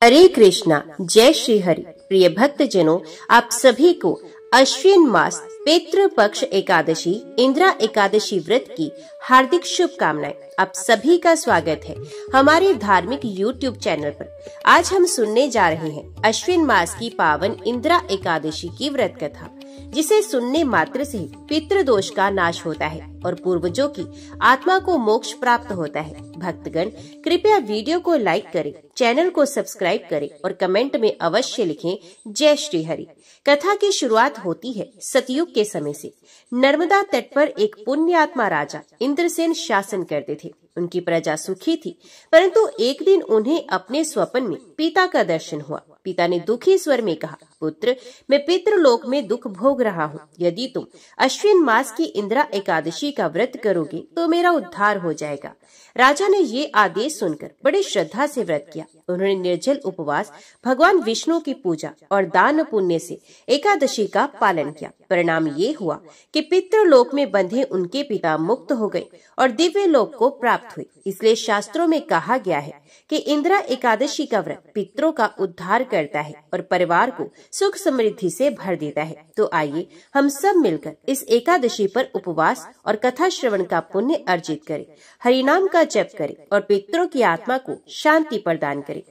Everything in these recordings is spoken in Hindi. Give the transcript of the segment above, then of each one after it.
हरे कृष्णा, जय श्री हरि। प्रिय भक्तजनों, आप सभी को अश्विन मास पितृ पक्ष एकादशी इंदिरा एकादशी व्रत की हार्दिक शुभकामनाएं। आप सभी का स्वागत है हमारे धार्मिक YouTube चैनल पर। आज हम सुनने जा रहे हैं अश्विन मास की पावन इंदिरा एकादशी की व्रत कथा, जिसे सुनने मात्र से ही पितृदोष का नाश होता है और पूर्वजों की आत्मा को मोक्ष प्राप्त होता है। भक्तगण, कृपया वीडियो को लाइक करें, चैनल को सब्सक्राइब करें और कमेंट में अवश्य लिखें जय श्री हरि। कथा की शुरुआत होती है सतयुग के समय से। नर्मदा तट पर एक पुण्यात्मा राजा इंद्रसेन शासन करते थे। उनकी प्रजा सुखी थी, परंतु एक दिन उन्हें अपने स्वप्न में पिता का दर्शन हुआ। पिता ने दुखी स्वर में कहा, पुत्र, मैं पितृलोक में दुख भोग रहा हूँ। यदि तुम अश्विन मास की इंदिरा एकादशी का व्रत करोगे तो मेरा उद्धार हो जाएगा। राजा ने ये आदेश सुनकर बड़ी श्रद्धा से व्रत किया। उन्होंने निर्जल उपवास, भगवान विष्णु की पूजा और दान पुण्य से एकादशी का पालन किया। परिणाम ये हुआ कि पितृलोक में बंधे उनके पिता मुक्त हो गए और दिव्य लोक को प्राप्त हुए। इसलिए शास्त्रों में कहा गया है कि इंदिरा एकादशी का व्रत पितरों का उद्धार करता है और परिवार को सुख समृद्धि से भर देता है। तो आइए हम सब मिलकर इस एकादशी पर उपवास और कथा श्रवण का पुण्य अर्जित करें, हरिनाम का जप करें और पितरों की आत्मा को शांति प्रदान करें।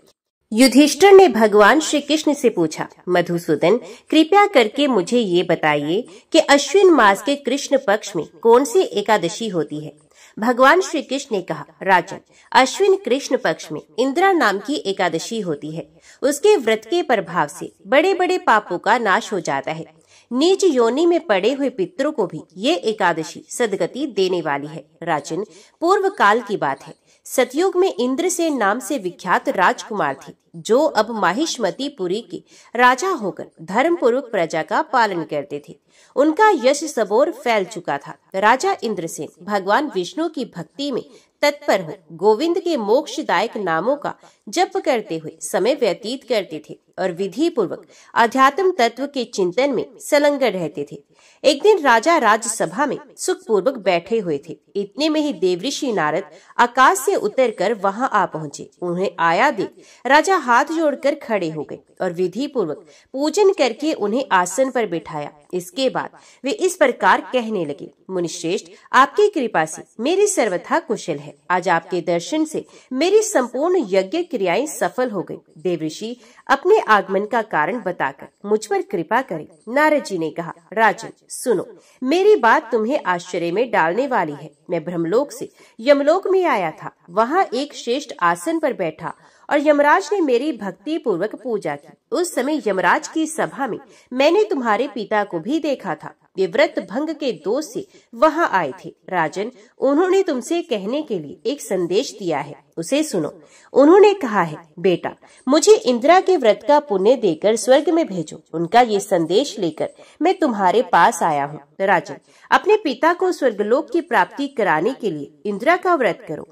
युधिष्ठिर ने भगवान श्री कृष्ण से पूछा, मधुसूदन, कृपया करके मुझे ये बताइए कि अश्विन मास के कृष्ण पक्ष में कौन सी एकादशी होती है। भगवान श्री कृष्ण ने कहा, राजन, अश्विन कृष्ण पक्ष में इंदिरा नाम की एकादशी होती है। उसके व्रत के प्रभाव से बड़े बड़े पापों का नाश हो जाता है। नीच योनि में पड़े हुए पितरों को भी ये एकादशी सदगति देने वाली है। राजन, पूर्व काल की बात है। सतयुग में इंद्रसेन नाम से विख्यात राजकुमार थे, जो अब माहिष्मतीपुरी के राजा होकर धर्म पूर्वक प्रजा का पालन करते थे। उनका यश सबोर फैल चुका था। राजा इंद्रसेन भगवान विष्णु की भक्ति में तत्पर हो गोविंद के मोक्षदायक नामों का जप करते हुए समय व्यतीत करते थे और विधि पूर्वक अध्यात्म तत्व के चिंतन में संलग्न रहते थे। एक दिन राजा राजसभा में सुखपूर्वक बैठे हुए थे। इतने में ही देवऋषि नारद आकाश से उतरकर वहां आ पहुंचे। उन्हें आया देख राजा हाथ जोड़कर खड़े हो गए और विधि पूर्वक पूजन करके उन्हें आसन पर बिठाया। इसके बाद वे इस प्रकार कहने लगे, मुनिश्रेष्ठ, आपकी कृपा से मेरी सर्वथा कुशल है। आज आपके दर्शन से मेरी संपूर्ण यज्ञ क्रियाएं सफल हो गई। देवऋषि, अपने आगमन का कारण बताकर मुझ पर कृपा करें। नारद जी ने कहा, राजन, सुनो, मेरी बात तुम्हें आश्चर्य में डालने वाली है। मैं ब्रह्मलोक से यमलोक में आया था। वहाँ एक श्रेष्ठ आसन पर बैठा और यमराज ने मेरी भक्ति पूर्वक पूजा की। उस समय यमराज की सभा में मैंने तुम्हारे पिता को भी देखा था। वे व्रत भंग के दोष से वहां आए थे। राजन, उन्होंने तुमसे कहने के लिए एक संदेश दिया है, उसे सुनो। उन्होंने कहा है, बेटा, मुझे इंदिरा के व्रत का पुण्य देकर स्वर्ग में भेजो। उनका ये संदेश लेकर मैं तुम्हारे पास आया हूँ। राजन, अपने पिता को स्वर्गलोक की प्राप्ति कराने के लिए इंदिरा का व्रत करो।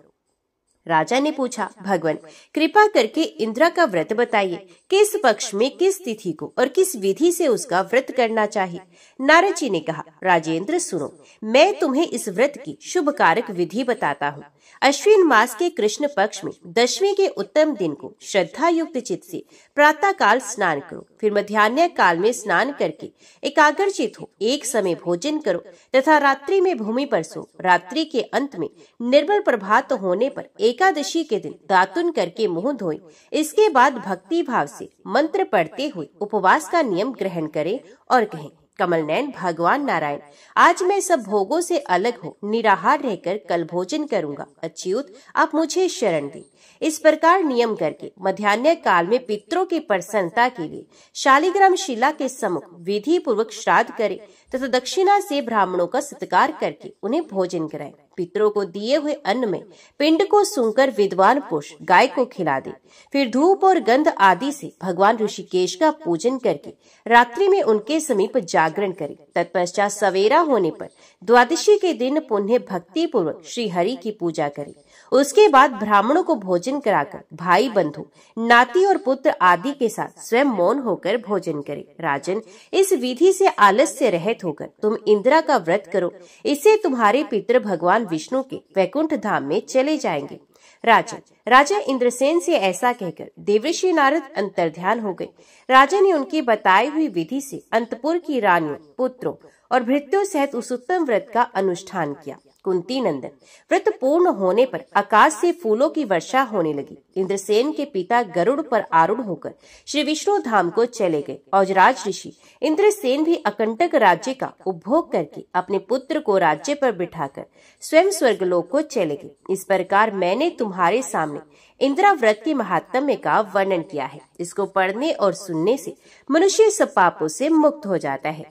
राजा ने पूछा, भगवान, कृपा करके इंदिरा का व्रत बताइए। किस पक्ष में, किस तिथि को और किस विधि से उसका व्रत करना चाहिए। नारद जी ने कहा, राजेंद्र, सुनो, मैं तुम्हें इस व्रत की शुभ कारक विधि बताता हूँ। अश्विन मास के कृष्ण पक्ष में दशमी के उत्तम दिन को श्रद्धा युक्त चित्त से प्रातः काल स्नान करो। फिर मध्याह्न काल में स्नान करके एकाग्रचित हो एक समय भोजन करो तथा रात्रि में भूमि पर सो। रात्रि के अंत में निर्मल प्रभात होने पर एकादशी के दिन दातुन करके मुंह धोए। इसके बाद भक्ति भाव से मंत्र पढ़ते हुए उपवास का नियम ग्रहण करें और कहें, कमल नयन भगवान नारायण, आज मैं सब भोगों से अलग हो निराहार रहकर कल भोजन करूंगा। अच्युत, आप मुझे शरण दें। इस प्रकार नियम करके मध्याह्न काल में पितरों की प्रसन्नता के लिए शालिग्राम शिला के सम्मुख विधि पूर्वक श्राद्ध करें तथा दक्षिणा से ब्राह्मणों का सत्कार करके उन्हें भोजन कराएं। पितरों को दिए हुए अन्न में पिंड को सूंघकर विद्वान पुरुष गाय को खिला दे। फिर धूप और गंध आदि से भगवान ऋषिकेश का पूजन करके रात्रि में उनके समीप जागरण करे। तत्पश्चात सवेरा होने पर द्वादशी के दिन पुण्य भक्ति पूर्वक श्री हरि की पूजा करे। उसके बाद ब्राह्मणों को भोजन कराकर भाई बंधु नाती और पुत्र आदि के साथ स्वयं मौन होकर भोजन करे। राजन, इस विधि से आलस्य रहित होकर तुम इंदिरा का व्रत करो। इससे तुम्हारे पितृ भगवान विष्णु के वैकुंठ धाम में चले जाएंगे। राजा इंद्रसेन से ऐसा कहकर देवर्षि नारद अंतर्ध्यान हो गए। राजा ने उनकी बताई हुई विधि से अंतपुर की रानियों, पुत्रों और भृत्यों सहित उस उत्तम व्रत का अनुष्ठान किया। कुंती नंदन, व्रत पूर्ण होने पर आकाश से फूलों की वर्षा होने लगी। इंद्रसेन के पिता गरुड़ पर आरूढ़ होकर श्री विष्णु धाम को चले गए। औजराज ऋषि इंद्रसेन भी अकंटक राज्य का उपभोग करके अपने पुत्र को राज्य पर बिठाकर स्वयं स्वर्गलोक को चले गए। इस प्रकार मैंने तुम्हारे सामने इंद्रा व्रत के महात्म्य का वर्णन किया है। इसको पढ़ने और सुनने से मनुष्य सब पापों से मुक्त हो जाता है।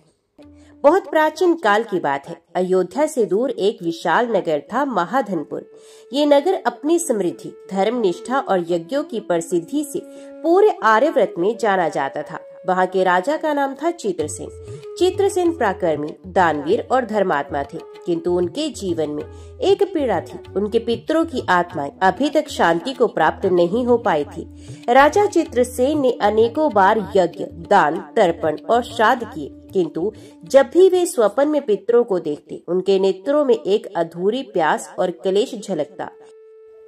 बहुत प्राचीन काल की बात है। अयोध्या से दूर एक विशाल नगर था महाधनपुर। ये नगर अपनी समृद्धि, धर्मनिष्ठा और यज्ञों की प्रसिद्धि से पूरे आर्यव्रत में जाना जाता था। वहाँ के राजा का नाम था चित्रसेन। चित्रसेन पराक्रमी, दानवीर और धर्मात्मा थे, किंतु उनके जीवन में एक पीड़ा थी। उनके पितरों की आत्माएं अभी तक शांति को प्राप्त नहीं हो पाई थी। राजा चित्रसेन ने अनेकों बार यज्ञ, दान, तर्पण और श्राद्ध किए, किंतु जब भी वे स्वप्न में पितरों को देखते, उनके नेत्रों में एक अधूरी प्यास और क्लेश झलकता।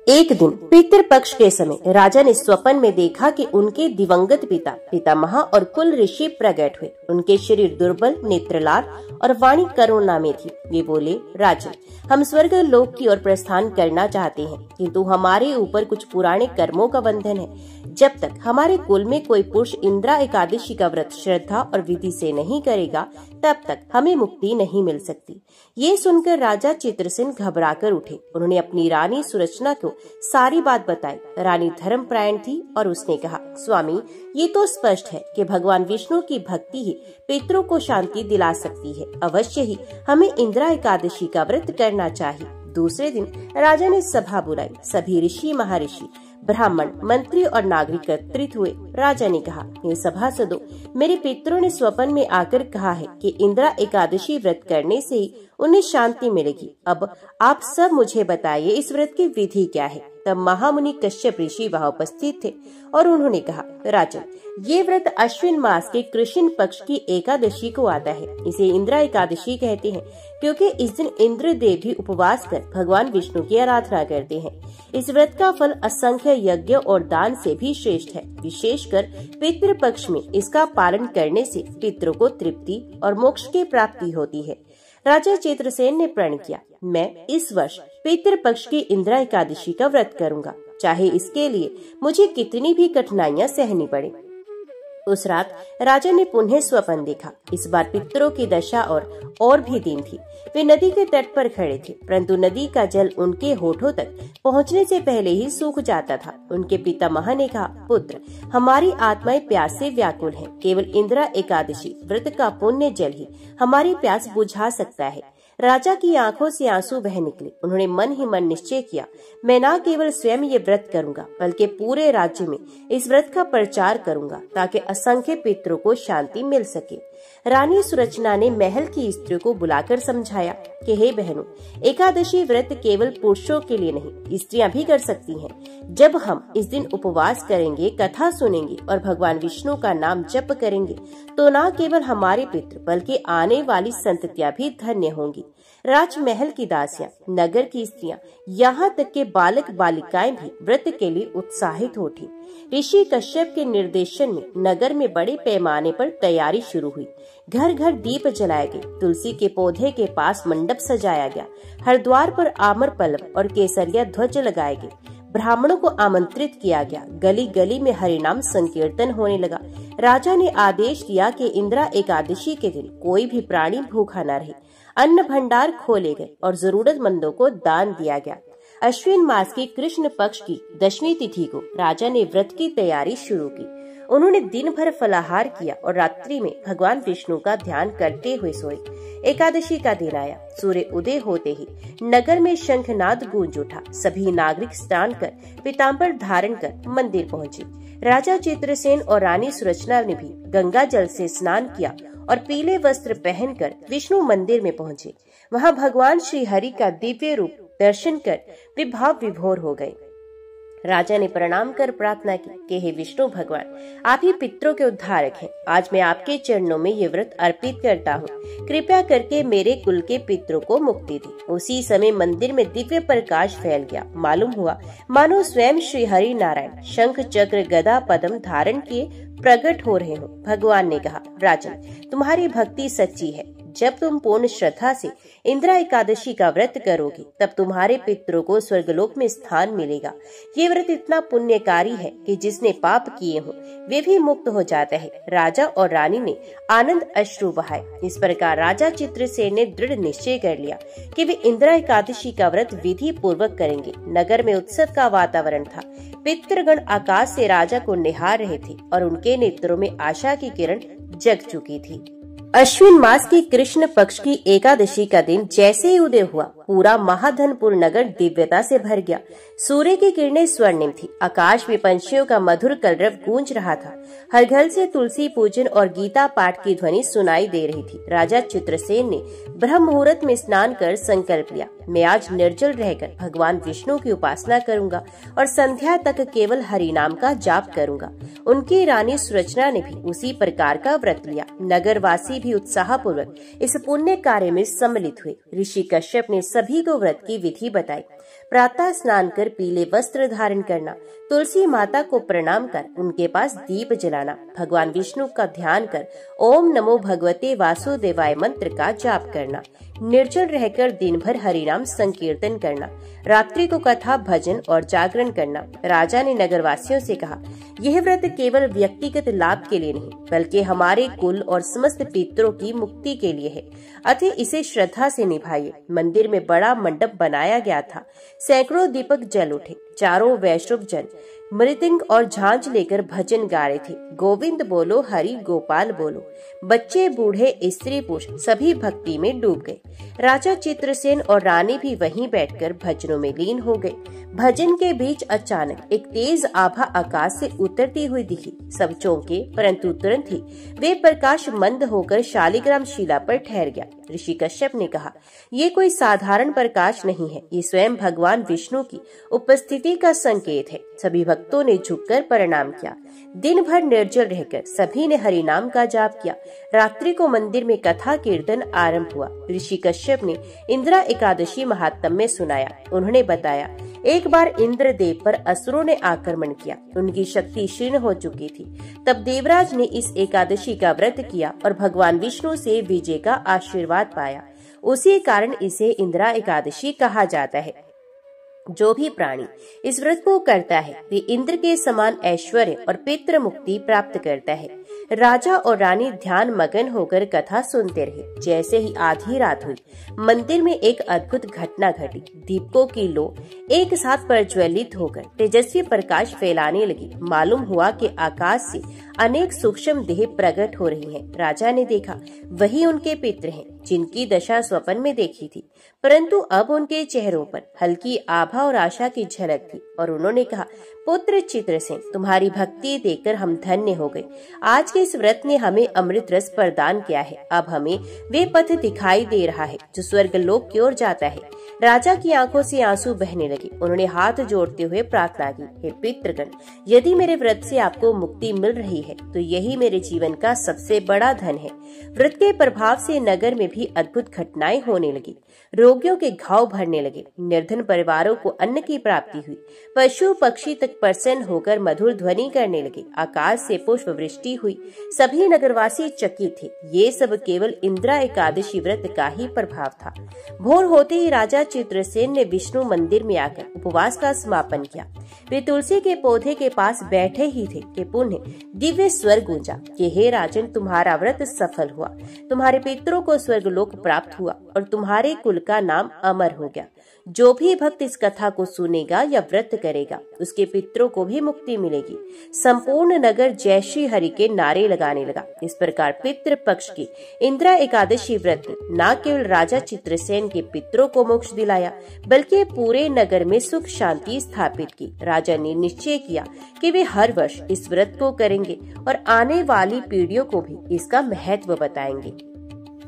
एक दिन पितृपक्ष के समय राजा ने स्वप्न में देखा कि उनके दिवंगत पितामह और कुल ऋषि प्रकट हुए। उनके शरीर दुर्बल, नेत्रलाल और वाणी करुणा में थी। वे बोले, राजन, हम स्वर्ग लोक की ओर प्रस्थान करना चाहते हैं, किंतु हमारे ऊपर कुछ पुराने कर्मों का बंधन है। जब तक हमारे कुल में कोई पुरुष इंद्रा एकादशी का व्रत श्रद्धा और विधि से नहीं करेगा, तब तक हमें मुक्ति नहीं मिल सकती। ये सुनकर राजा चित्रसेन घबराकर उठे। उन्होंने अपनी रानी सुरचना को सारी बात बताई। रानी धर्मपरायण थी और उसने कहा, स्वामी, ये तो स्पष्ट है कि भगवान विष्णु की भक्ति ही पितरों को शांति दिला सकती है। अवश्य ही हमें इंद्रा एकादशी का व्रत करना चाहिए। दूसरे दिन राजा ने सभा बुलाई। सभी ऋषि, महर्षि, ब्राह्मण, मंत्री और नागरिक एकत्रित हुए। राजा ने कहा, हे सभासदों, मेरे पितरों ने स्वप्न में आकर कहा है कि इंद्रा एकादशी व्रत करने से ही उन्हें शांति मिलेगी। अब आप सब मुझे बताइए, इस व्रत की विधि क्या है? तब महामुनि कश्यप ऋषि वहाँ उपस्थित थे और उन्होंने कहा, राजन, ये व्रत अश्विन मास के कृष्ण पक्ष की एकादशी को आता है। इसे इंद्रा एकादशी कहते हैं, क्योंकि इस दिन इंद्र देव भी उपवास कर भगवान विष्णु की आराधना करते हैं। इस व्रत का फल असंख्य यज्ञ और दान से भी श्रेष्ठ है। विशेषकर पितृ पक्ष में इसका पालन करने से पितरों को तृप्ति और मोक्ष की प्राप्ति होती है। राजा चित्रसेन ने प्रण किया, मैं इस वर्ष पितृ पक्ष की इंद्रा एकादशी का व्रत करूंगा, चाहे इसके लिए मुझे कितनी भी कठिनाइयां सहनी पड़े। उस रात राजा ने पुनः स्वप्न देखा। इस बार पितरों की दशा और भी दीन थी। वे नदी के तट पर खड़े थे, परंतु नदी का जल उनके होठों तक पहुंचने से पहले ही सूख जाता था। उनके पितामह ने कहा, पुत्र, हमारी आत्माएं प्यास से व्याकुल हैं। केवल इंद्रा एकादशी व्रत का पुण्य जल ही हमारी प्यास बुझा सकता है। राजा की आंखों से आंसू बह निकले। उन्होंने मन ही मन निश्चय किया, मैं न केवल स्वयं ये व्रत करूंगा, बल्कि पूरे राज्य में इस व्रत का प्रचार करूंगा, ताकि असंख्य पितरों को शांति मिल सके। रानी सुरचना ने महल की स्त्रियों को बुलाकर समझाया कि हे बहनों, एकादशी व्रत केवल पुरुषों के लिए नहीं, स्त्रियां भी कर सकती हैं। जब हम इस दिन उपवास करेंगे, कथा सुनेंगे और भगवान विष्णु का नाम जप करेंगे, तो न केवल हमारे पितृ बल्कि आने वाली संततियां भी धन्य होंगी। राजमहल की दासियां, नगर की स्त्रियां, यहाँ तक के बालक बालिकाएं भी व्रत के लिए उत्साहित उठी। ऋषि कश्यप के निर्देशन में नगर में बड़े पैमाने पर तैयारी शुरू हुई। घर घर दीप जलाए गए, तुलसी के पौधे के पास मंडप सजाया गया, हर द्वार पर आमर पल्लव और केसरिया ध्वज लगाए गए। ब्राह्मणों को आमंत्रित किया गया। गली गली में हरिनाम संकीर्तन होने लगा। राजा ने आदेश दिया कि इंद्रा एकादशी के दिन कोई भी प्राणी भूखा न रहे। अन्न भंडार खोले गए और जरूरतमंदों को दान दिया गया। अश्विन मास की कृष्ण पक्ष की 10वीं तिथि को राजा ने व्रत की तैयारी शुरू की। उन्होंने दिन भर फलाहार किया और रात्रि में भगवान विष्णु का ध्यान करते हुए सोए। एकादशी का दिन आया। सूर्य उदय होते ही नगर में शंखनाद गूंज उठा। सभी नागरिक स्नान कर पीताम्बर धारण कर मंदिर पहुँचे। राजा चित्रसेन और रानी सुरचना ने भी गंगा जल से स्नान किया और पीले वस्त्र पहनकर विष्णु मंदिर में पहुँचे। वहाँ भगवान श्री हरि का दिव्य रूप दर्शन कर वे भाव विभोर हो गए। राजा ने प्रणाम कर प्रार्थना की कि हे विष्णु भगवान, आप ही पितरों के उद्धारक हैं। आज मैं आपके चरणों में ये व्रत अर्पित करता हूँ। कृपया करके मेरे कुल के पितरों को मुक्ति दी। उसी समय मंदिर में दिव्य प्रकाश फैल गया। मालूम हुआ मानो स्वयं श्री हरि नारायण शंख चक्र गदा पद्म धारण किए प्रकट हो रहे हो। भगवान ने कहा, राजन, तुम्हारी भक्ति सच्ची है। जब तुम पूर्ण श्रद्धा से इंदिरा एकादशी का व्रत करोगे तब तुम्हारे पितरों को स्वर्गलोक में स्थान मिलेगा। ये व्रत इतना पुण्यकारी है कि जिसने पाप किए हो वे भी मुक्त हो जाता है। राजा और रानी ने आनंद अश्रु बहाए। इस प्रकार राजा चित्रसेन ने दृढ़ निश्चय कर लिया कि वे इंदिरा एकादशी का व्रत विधि पूर्वक करेंगे। नगर में उत्सव का वातावरण था। पितृगण आकाश से राजा को निहार रहे थे और उनके नेत्रों में आशा की किरण जग चुकी थी। अश्विन मास की कृष्ण पक्ष की एकादशी का दिन जैसे ही उदय हुआ, पूरा महाधनपुर नगर दिव्यता से भर गया। सूर्य की किरणें स्वर्णिम थी। आकाश में पंछियों का मधुर कलरव गूंज रहा था। हर घर से तुलसी पूजन और गीता पाठ की ध्वनि सुनाई दे रही थी। राजा चित्रसेन ने ब्रह्म मुहूर्त में स्नान कर संकल्प लिया, मैं आज निर्जल रहकर भगवान विष्णु की उपासना करूंगा और संध्या तक केवल हरि नाम का जाप करूंगा। उनकी रानी सुरचना ने भी उसी प्रकार का व्रत लिया। नगरवासी भी उत्साह पूर्वक इस पुण्य कार्य में सम्मिलित हुए। ऋषि कश्यप ने सभी को व्रत की विधि बताई। प्रातः स्नान कर पीले वस्त्र धारण करना, तुलसी माता को प्रणाम कर उनके पास दीप जलाना, भगवान विष्णु का ध्यान कर ओम नमो भगवते वासुदेवाय मंत्र का जाप करना, निर्जल रहकर दिन भर हरिनाम संकीर्तन करना, रात्रि को कथा भजन और जागरण करना। राजा ने नगरवासियों से कहा, यह व्रत केवल व्यक्तिगत लाभ के लिए नहीं बल्कि हमारे कुल और समस्त पितरों की मुक्ति के लिए है, अतः इसे श्रद्धा से निभाइए। मंदिर में बड़ा मंडप बनाया गया था। सैकड़ों दीपक जल उठे। चारों वैष्णव जन मृदंग और झांझ लेकर भजन गा रहे थे। गोविंद बोलो, हरि गोपाल बोलो। बच्चे बूढ़े स्त्री पुरुष सभी भक्ति में डूब गए। राजा चित्रसेन और रानी भी वहीं बैठकर भजनों में लीन हो गए। भजन के बीच अचानक एक तेज आभा आकाश से उतरती हुई दिखी। सब चौंके, परंतु तुरंत ही वे प्रकाश मंद होकर शालिग्राम शिला पर ठहर गया। ऋषि कश्यप ने कहा, ये कोई साधारण प्रकाश नहीं है, ये स्वयं भगवान विष्णु की उपस्थिति का संकेत है। सभी भक्तों ने झुककर प्रणाम किया। दिन भर निर्जल रहकर सभी ने हरि नाम का जाप किया। रात्रि को मंदिर में कथा कीर्तन आरंभ हुआ। ऋषि कश्यप ने इंदिरा एकादशी महात्म्य सुनाया। उन्होंने बताया, एक बार इंद्रदेव पर असुरों ने आक्रमण किया। उनकी शक्ति क्षीण हो चुकी थी। तब देवराज ने इस एकादशी का व्रत किया और भगवान विष्णु से विजय का आशीर्वाद पाया। उसी कारण इसे इंदिरा एकादशी कहा जाता है। जो भी प्राणी इस व्रत को करता है वे इंद्र के समान ऐश्वर्य और पितृ मुक्ति प्राप्त करता है। राजा और रानी ध्यान मगन होकर कथा सुनते रहे। जैसे ही आधी रात हुई, मंदिर में एक अद्भुत घटना घटी। दीपकों की लो एक साथ प्रज्वलित होकर तेजस्वी प्रकाश फैलाने लगी। मालूम हुआ कि आकाश से अनेक सूक्ष्म देह प्रकट हो रही हैं। राजा ने देखा वही उनके पितृ हैं जिनकी दशा स्वप्न में देखी थी, परंतु अब उनके चेहरों पर हल्की आभा और आशा की झलक थी और उन्होंने कहा, पुत्र चित्रसेन, तुम्हारी भक्ति देखकर हम धन्य हो गए। आज के इस व्रत ने हमें अमृत रस प्रदान किया है। अब हमें वे पथ दिखाई दे रहा है जो स्वर्ग लोक की ओर जाता है। राजा की आंखों से आंसू बहने लगे। उन्होंने हाथ जोड़ते हुए प्रार्थना की, हे पितृगण, यदि मेरे व्रत से आपको मुक्ति मिल रही है तो यही मेरे जीवन का सबसे बड़ा धन है। व्रत के प्रभाव से नगर में भी अद्भुत घटनाएं होने लगी। रोगियों के घाव भरने लगे। निर्धन परिवारों को अन्न की प्राप्ति हुई। पशु पक्षी तक प्रसन्न होकर मधुर ध्वनि करने लगे। आकाश से पुष्प वृष्टि हुई। सभी नगरवासी चकित थे। ये सब केवल इंदिरा एकादशी व्रत का ही प्रभाव था। भोर होते ही राजा चित्रसेन ने विष्णु मंदिर में आकर उपवास का समापन किया। वे तुलसी के पौधे के पास बैठे ही थे कि पुनः दिव्य स्वर गूंजा कि हे राजन, तुम्हारा व्रत सफल हुआ। तुम्हारे पितरों को स्वर्गलोक प्राप्त हुआ और तुम्हारे कुल का नाम अमर हो गया। जो भी भक्त इस कथा को सुनेगा या व्रत करेगा उसके पितरों को भी मुक्ति मिलेगी। संपूर्ण नगर जय श्री हरि के नारे लगाने लगा। इस प्रकार पितृ पक्ष की इंदिरा एकादशी व्रत ने न केवल राजा चित्रसेन के पितरों को मोक्ष दिलाया बल्कि पूरे नगर में सुख शांति स्थापित की। राजा ने निश्चय किया कि वे हर वर्ष इस व्रत को करेंगे और आने वाली पीढ़ियों को भी इसका महत्व बताएंगे।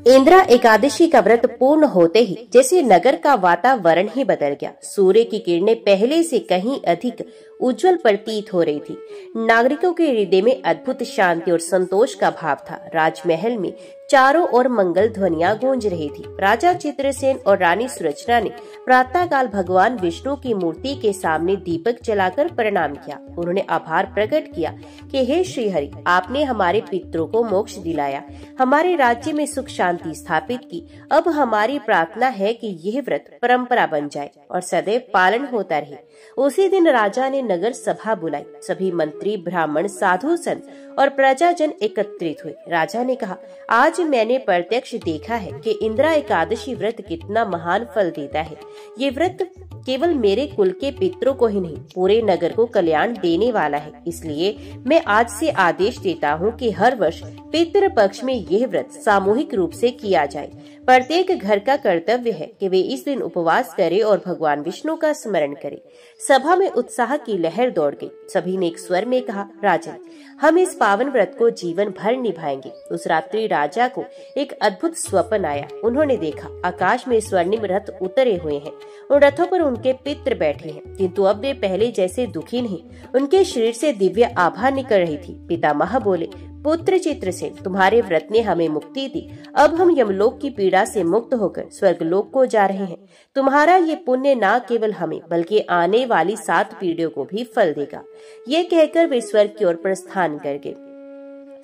इंदिरा एकादशी का व्रत पूर्ण होते ही जैसे नगर का वातावरण ही बदल गया। सूर्य की किरणें पहले से कहीं अधिक उज्जवल प्रतीत हो रही थी। नागरिकों के हृदय में अद्भुत शांति और संतोष का भाव था। राजमहल में चारों ओर मंगल ध्वनियां गूंज रही थी। राजा चित्रसेन और रानी सुरचना ने प्रातःकाल भगवान विष्णु की मूर्ति के सामने दीपक जलाकर प्रणाम किया। उन्होंने आभार प्रकट किया कि हे श्रीहरि, आपने हमारे पितरों को मोक्ष दिलाया, हमारे राज्य में सुख शांति स्थापित की। अब हमारी प्रार्थना है कि यह व्रत परंपरा बन जाए और सदैव पालन होता रहे। उसी दिन राजा ने नगर सभा बुलाई। सभी मंत्री, ब्राह्मण, साधु, संत और प्रजाजन एकत्रित हुए। राजा ने कहा, आज मैंने प्रत्यक्ष देखा है कि इंदिरा एकादशी व्रत कितना महान फल देता है। ये व्रत केवल मेरे कुल के पितरों को ही नहीं, पूरे नगर को कल्याण देने वाला है। इसलिए मैं आज से आदेश देता हूँ कि हर वर्ष पितृ पक्ष में यह व्रत सामूहिक रूप से किया जाए। प्रत्येक घर का कर्तव्य है कि वे इस दिन उपवास करें और भगवान विष्णु का स्मरण करें। सभा में उत्साह की लहर दौड़ गई। सभी ने एक स्वर में कहा, राजन, हम इस पावन व्रत को जीवन भर निभाएंगे। उस रात्रि राजा को एक अद्भुत स्वप्न आया। उन्होंने देखा, आकाश में स्वर्णिम रथ उतरे हुए हैं। उन रथों पर उनके पितर बैठे हैं, किंतु अब वे पहले जैसे दुखी नहीं। उनके शरीर से दिव्य आभा निकल रही थी। पितामह बोले, पुत्र चित्रसेन, तुम्हारे व्रत ने हमें मुक्ति दी। अब हम यमलोक की पीड़ा से मुक्त होकर स्वर्गलोक को जा रहे हैं। तुम्हारा ये पुण्य न केवल हमें बल्कि आने वाली 7 पीढ़ियों को भी फल देगा। ये कहकर वे स्वर्ग की ओर प्रस्थान कर गए।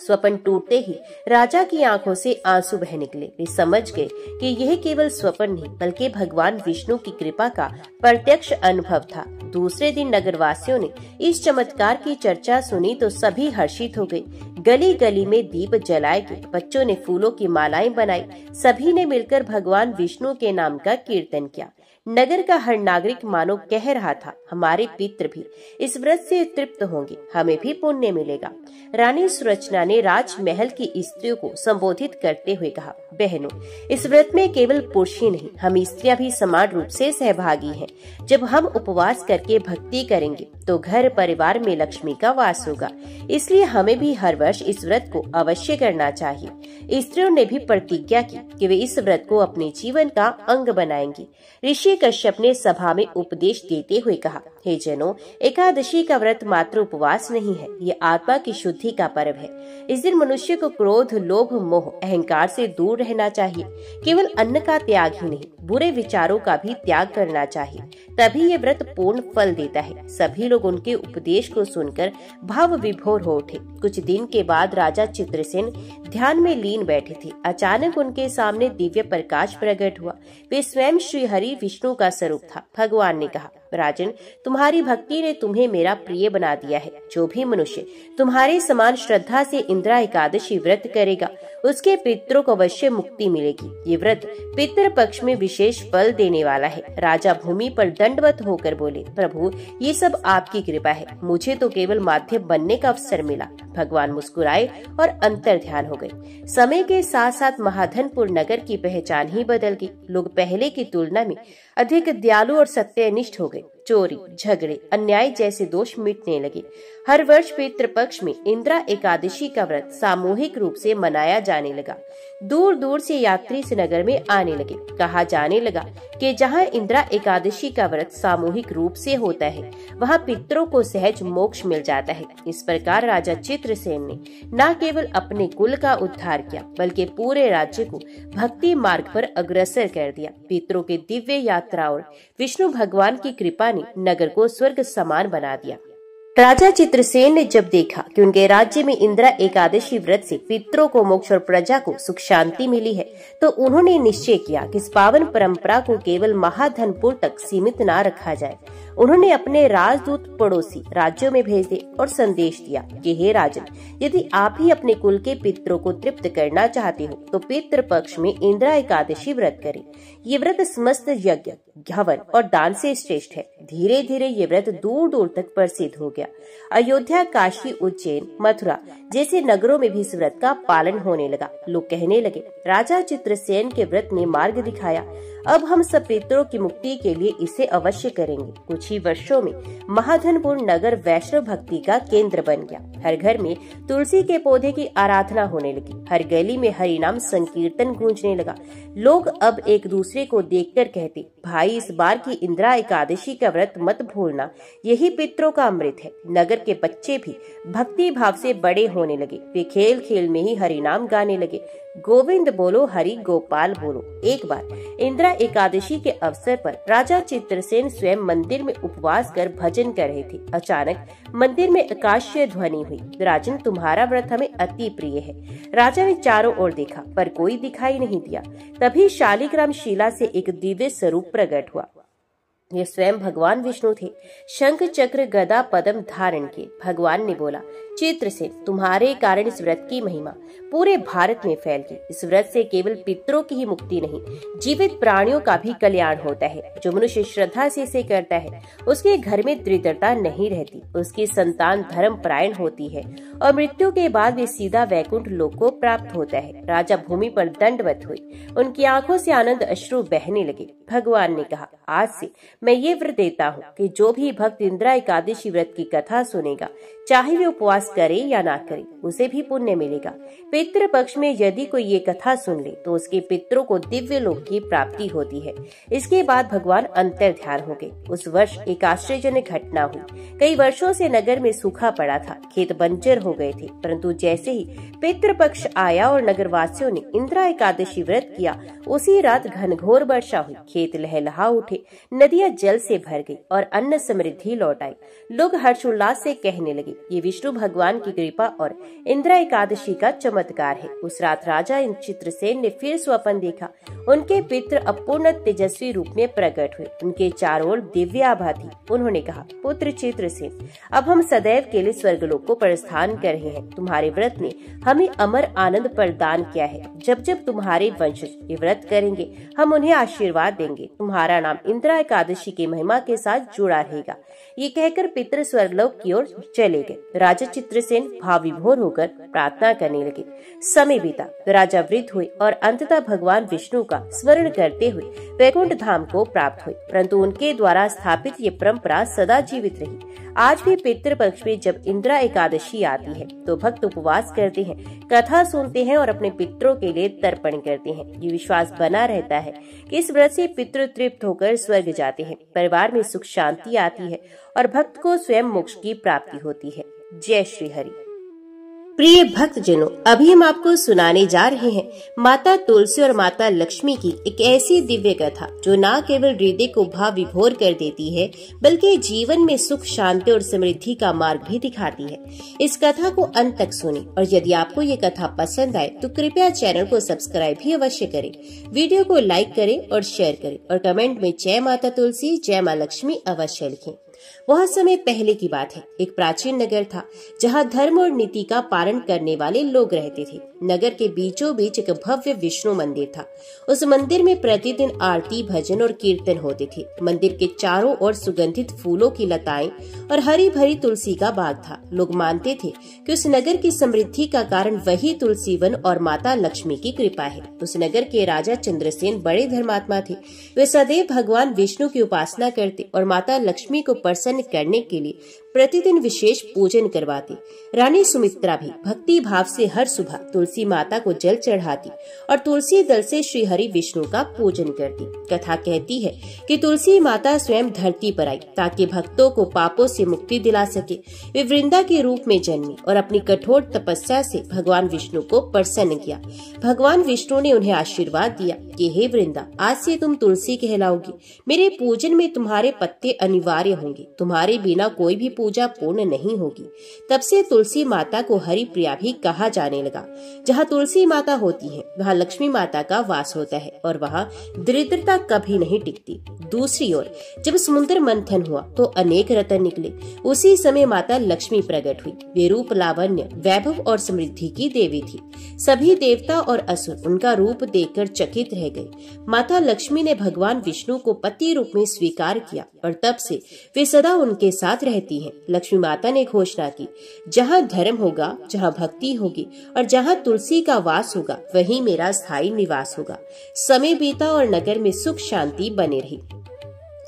स्वप्न टूटते ही राजा की आंखों से आंसू बह निकले। वे समझ गए कि यह केवल स्वप्न नहीं बल्कि भगवान विष्णु की कृपा का प्रत्यक्ष अनुभव था। दूसरे दिन नगरवासियों ने इस चमत्कार की चर्चा सुनी तो सभी हर्षित हो गए। गली गली में दीप जलाए गए, बच्चों ने फूलों की मालाएं बनाई। सभी ने मिलकर भगवान विष्णु के नाम का कीर्तन किया। नगर का हर नागरिक मानो कह रहा था, हमारे पितृ भी इस व्रत से तृप्त होंगे, हमें भी पुण्य मिलेगा। रानी सुरचना ने राजमहल की स्त्रियों को संबोधित करते हुए कहा, बहनों, इस व्रत में केवल पुरुष ही नहीं, हम स्त्रियां भी समान रूप से सहभागी हैं। जब हम उपवास करके भक्ति करेंगे तो घर परिवार में लक्ष्मी का वास होगा। इसलिए हमें भी हर वर्ष इस व्रत को अवश्य करना चाहिए। स्त्रियों ने भी प्रतिज्ञा की कि वे इस व्रत को अपने जीवन का अंग बनाएंगी। ऋषि कश्यप ने सभा में उपदेश देते हुए कहा, हे जनों, एकादशी का व्रत मात्र उपवास नहीं है, ये आत्मा की शुद्धि का पर्व है। इस दिन मनुष्य को क्रोध, लोभ, मोह, अहंकार से दूर रहना चाहिए। केवल अन्न का त्याग ही नहीं, बुरे विचारों का भी त्याग करना चाहिए, तभी ये व्रत पूर्ण फल देता है। सभी लोग उनके उपदेश को सुनकर भाव विभोर हो उठे। कुछ दिन के बाद राजा चित्रसेन ध्यान में लीन बैठे थे। अचानक उनके सामने दिव्य प्रकाश प्रकट हुआ। वे स्वयं श्री हरि विष्णु का स्वरूप था। भगवान ने कहा, राजन, तुम्हारी भक्ति ने तुम्हें मेरा प्रिय बना दिया है। जो भी मनुष्य तुम्हारे समान श्रद्धा से इंदिरा एकादशी व्रत करेगा, उसके पितरों को अवश्य मुक्ति मिलेगी। ये व्रत पितृ पक्ष में विशेष फल देने वाला है। राजा भूमि पर दंडवत होकर बोले, प्रभु, ये सब आपकी कृपा है, मुझे तो केवल माध्यम बनने का अवसर मिला। भगवान मुस्कुराए और अंतर ध्यान हो गए। समय के साथ साथ महाधनपुर नगर की पहचान ही बदल गई। लोग पहले की तुलना में अधिक दयालु और सत्यनिष्ठ हो गए। चोरी, झगड़े, अन्याय जैसे दोष मिटने लगे। हर वर्ष पितृपक्ष में इंदिरा एकादशी का व्रत सामूहिक रूप से मनाया जाने लगा। दूर दूर से यात्री इस नगर में आने लगे। कहा जाने लगा कि जहाँ इंदिरा एकादशी का व्रत सामूहिक रूप से होता है, वहाँ पितरों को सहज मोक्ष मिल जाता है। इस प्रकार राजा चित्रसेन ने न केवल अपने कुल का उद्धार किया बल्कि पूरे राज्य को भक्ति मार्ग पर अग्रसर कर दिया। पितरों के दिव्य यात्रा और विष्णु भगवान की कृपा ने नगर को स्वर्ग समान बना दिया। राजा चित्रसेन ने जब देखा कि उनके राज्य में इंदिरा एकादशी व्रत से पितरों को मोक्ष और प्रजा को सुख शांति मिली है, तो उन्होंने निश्चय किया कि इस पावन परंपरा को केवल महाधनपुर तक सीमित न रखा जाए। उन्होंने अपने राजदूत पड़ोसी राज्यों में भेज दिए और संदेश दिया कि हे राजन, यदि आप ही अपने कुल के पितरों को तृप्त करना चाहते हो तो पितृ पक्ष में इंदिरा एकादशी व्रत करें। ये व्रत समस्त यज्ञ, हवन और दान से श्रेष्ठ है। धीरे धीरे ये व्रत दूर दूर तक प्रसिद्ध हो गया। अयोध्या, काशी, उज्जैन, मथुरा जैसे नगरों में भी इस व्रत का पालन होने लगा। लोग कहने लगे, राजा चित्रसेन के व्रत ने मार्ग दिखाया। अब हम सब पितरों की मुक्ति के लिए इसे अवश्य करेंगे। कुछ ही वर्षों में महाधनपुर नगर वैष्णव भक्ति का केंद्र बन गया। हर घर में तुलसी के पौधे की आराधना होने लगी। हर गली में हरि नाम संकीर्तन गूंजने लगा। लोग अब एक दूसरे को देखकर कहते, भाई इस बार की इंदिरा एकादशी का व्रत मत भूलना, यही पितरों का अमृत है। नगर के बच्चे भी भक्ति भाव से बड़े होने लगे। वे खेल खेल में ही हरि नाम गाने लगे, गोविंद बोलो हरि गोपाल बोलो। एक बार इंदिरा एकादशी के अवसर पर राजा चित्रसेन स्वयं मंदिर में उपवास कर भजन कर रहे थे। अचानक मंदिर में आकाशीय ध्वनि हुई, राजन तुम्हारा व्रत हमें अति प्रिय है। राजा ने चारों ओर देखा पर कोई दिखाई नहीं दिया। तभी शालिग्राम शिला से एक दिव्य स्वरूप प्रकट हुआ। ये स्वयं भगवान विष्णु थे, शंख चक्र गदा पद्म धारण किए। भगवान ने बोला, चित्रसेन तुम्हारे कारण इस व्रत की महिमा पूरे भारत में फैल गई। इस व्रत से केवल पितरों की ही मुक्ति नहीं, जीवित प्राणियों का भी कल्याण होता है। जो मनुष्य श्रद्धा से इसे करता है उसके घर में दरिद्रता नहीं रहती, उसकी संतान धर्म परायण होती है और मृत्यु के बाद वे सीधा वैकुंठ लोक को प्राप्त होता है। राजा भूमि पर दंडवत हुए, उनकी आंखों से आनंद अश्रु बहने लगे। भगवान ने कहा, आज से मैं ये व्रत देता हूँ कि जो भी भक्त इंदिरा एकादशी व्रत की कथा सुनेगा, चाहे वे उपवास करे या ना करे, उसे भी पुण्य मिलेगा। पितृ पक्ष में यदि कोई ये कथा सुन ले तो उसके पितरों को दिव्य लोक की प्राप्ति होती है। इसके बाद भगवान अंतर ध्यान हो गए। उस वर्ष एक आश्चर्यजनक घटना हुई। कई वर्षों से नगर में सूखा पड़ा था, खेत बंजर हो गए थे, परंतु जैसे ही पितृ पक्ष आया और नगरवासियों ने इंदिरा एकादशी व्रत किया, उसी रात घनघोर वर्षा हुई। खेत लहलहा उठे, नदियां जल से भर गई और अन्न समृद्धि लौट आई। लोग हर्षोल्लास से कहने लगे, ये विष्णु भगवान की कृपा और इंदिरा एकादशी का चमत्कार है। उस रात राजा चित्रसेन ने फिर स्वप्न देखा। उनके पितृ अपूर्ण तेजस्वी रूप में प्रकट हुए। उनके चारों ओर दिव्य आभा थी। उन्होंने कहा, पुत्र चित्रसेन, अब हम सदैव के लिए स्वर्गलोक को प्रस्थान कर रहे हैं। तुम्हारे व्रत ने हमें अमर आनंद प्रदान किया है। जब जब तुम्हारे वंशज ये व्रत करेंगे, हम उन्हें आशीर्वाद देंगे। तुम्हारा नाम इंदिरा एकादशी की महिमा के साथ जुड़ा रहेगा। ये कहकर पितृ स्वर्गलोक की ओर चले गए। राजा चित्रसेन भाव विभोर होकर प्रार्थना करने लगे। समय बीता, राजा वृद्ध हुए और अंततः भगवान विष्णु का स्मरण करते हुए वैकुंठ धाम को प्राप्त हुए। परंतु उनके द्वारा स्थापित ये परंपरा सदा जीवित रही। आज भी पितृ पक्ष में जब इंदिरा एकादशी आती है तो भक्त उपवास करते हैं, कथा सुनते हैं और अपने पितरों के लिए तर्पण करते हैं। ये विश्वास बना रहता है कि इस व्रत से पितृ तृप्त होकर स्वर्ग जाते हैं, परिवार में सुख शांति आती है और भक्त को स्वयं मोक्ष की प्राप्ति होती है। जय श्री हरि। प्रिय भक्तजनों, अभी हम आपको सुनाने जा रहे हैं माता तुलसी और माता लक्ष्मी की एक ऐसी दिव्य कथा जो न केवल हृदय को भाव विभोर कर देती है, बल्कि जीवन में सुख शांति और समृद्धि का मार्ग भी दिखाती है। इस कथा को अंत तक सुनें और यदि आपको ये कथा पसंद आए तो कृपया चैनल को सब्सक्राइब भी अवश्य करें, वीडियो को लाइक करें और शेयर करें और कमेंट में जय माता तुलसी जय माँ लक्ष्मी अवश्य लिखें। बहुत समय पहले की बात है। एक प्राचीन नगर था जहाँ धर्म और नीति का पालन करने वाले लोग रहते थे। नगर के बीचों बीच एक भव्य विष्णु मंदिर था। उस मंदिर में प्रतिदिन आरती, भजन और कीर्तन होते थे। मंदिर के चारों ओर सुगंधित फूलों की लताएं और हरी भरी तुलसी का बाग था। लोग मानते थे कि उस नगर की समृद्धि का कारण वही तुलसी वन और माता लक्ष्मी की कृपा है। उस नगर के राजा चंद्रसेन बड़े धर्मात्मा थे। वे सदैव भगवान विष्णु की उपासना करते और माता लक्ष्मी को प्रसन्न करने के लिए प्रतिदिन विशेष पूजन करवाती। रानी सुमित्रा भी भक्ति भाव से हर सुबह तुलसी माता को जल चढ़ाती और तुलसी दल से श्री हरि विष्णु का पूजन करती। कथा कहती है कि तुलसी माता स्वयं धरती पर आई ताकि भक्तों को पापों से मुक्ति दिला सके। वे वृंदा के रूप में जन्मी और अपनी कठोर तपस्या से भगवान विष्णु को प्रसन्न किया। भगवान विष्णु ने उन्हें आशीर्वाद दिया कि हे वृंदा, आज से तुम तुलसी कहलाओगी। मेरे पूजन में तुम्हारे पत्ते अनिवार्य होंगे। तुम्हारे बिना कोई भी पूजा पूर्ण नहीं होगी। तब से तुलसी माता को हरि प्रिया भी कहा जाने लगा। जहाँ तुलसी माता होती है वहाँ लक्ष्मी माता का वास होता है और वहाँ दरिद्रता कभी नहीं टिकती। दूसरी ओर जब समुद्र मंथन हुआ तो अनेक रत्न निकले। उसी समय माता लक्ष्मी प्रकट हुई। वे रूप, लावण्य, वैभव और समृद्धि की देवी थी। सभी देवता और असुर उनका रूप देखकर चकित रह गए। माता लक्ष्मी ने भगवान विष्णु को पति रूप में स्वीकार किया और तब से वे सदा उनके साथ रहती हैं। हैं। लक्ष्मी माता ने घोषणा की, जहाँ धर्म होगा, जहाँ भक्ति होगी और जहाँ तुलसी का वास होगा, वहीं मेरा स्थायी निवास होगा। समय बीता और नगर में सुख शांति बने रही।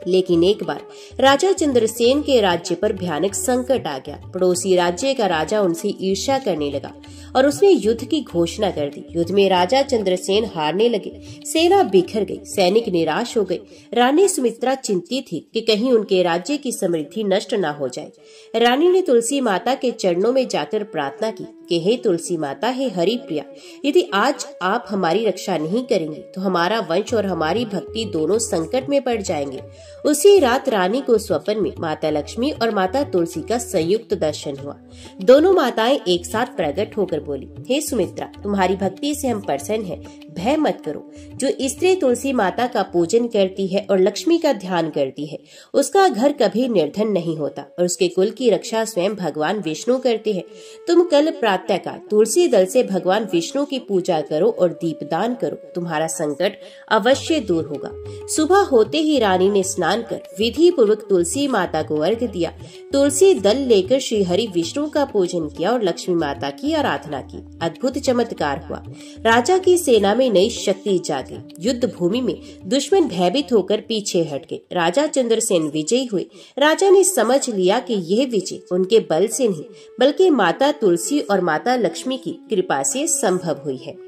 लेकिन एक बार राजा चंद्रसेन के राज्य पर भयानक संकट आ गया। पड़ोसी राज्य का राजा उनसे ईर्ष्या करने लगा और उसने युद्ध की घोषणा कर दी। युद्ध में राजा चंद्रसेन हारने लगे, सेना बिखर गई, सैनिक निराश हो गए। रानी सुमित्रा चिंतित थी कि कहीं उनके राज्य की समृद्धि नष्ट न हो जाए। रानी ने तुलसी माता के चरणों में जाकर प्रार्थना की कि हे तुलसी माता, हे हरि प्रिया, यदि आज आप हमारी रक्षा नहीं करेंगे तो हमारा वंश और हमारी भक्ति दोनों संकट में पड़ जाएंगे। उसी रात रानी को स्वप्न में माता लक्ष्मी और माता तुलसी का संयुक्त दर्शन हुआ। दोनों माताएं एक साथ प्रकट होकर बोली, हे सुमित्रा, तुम्हारी भक्ति से हम प्रसन्न हैं, भय मत करो। जो स्त्री तुलसी माता का पूजन करती है और लक्ष्मी का ध्यान करती है, उसका घर कभी निर्धन नहीं होता और उसके कुल की रक्षा स्वयं भगवान विष्णु करते हैं। तुम कल प्रातःकाल तुलसी दल से भगवान विष्णु की पूजा करो और दीपदान करो, तुम्हारा संकट अवश्य दूर होगा। सुबह होते ही रानी ने स्नान कर विधि पूर्वक तुलसी माता को अर्घ्य दिया। तुलसी दल लेकर श्री हरि विष्णु का पूजन किया और लक्ष्मी माता की आराधना की। अद्भुत चमत्कार हुआ। राजा की सेना में नई शक्ति जागी। युद्ध भूमि में दुश्मन भयभीत होकर पीछे हट गए। राजा चंद्रसेन विजयी हुए। राजा ने समझ लिया कि यह विजय उनके बल से नहीं बल्कि माता तुलसी और माता लक्ष्मी की कृपा से संभव हुई है।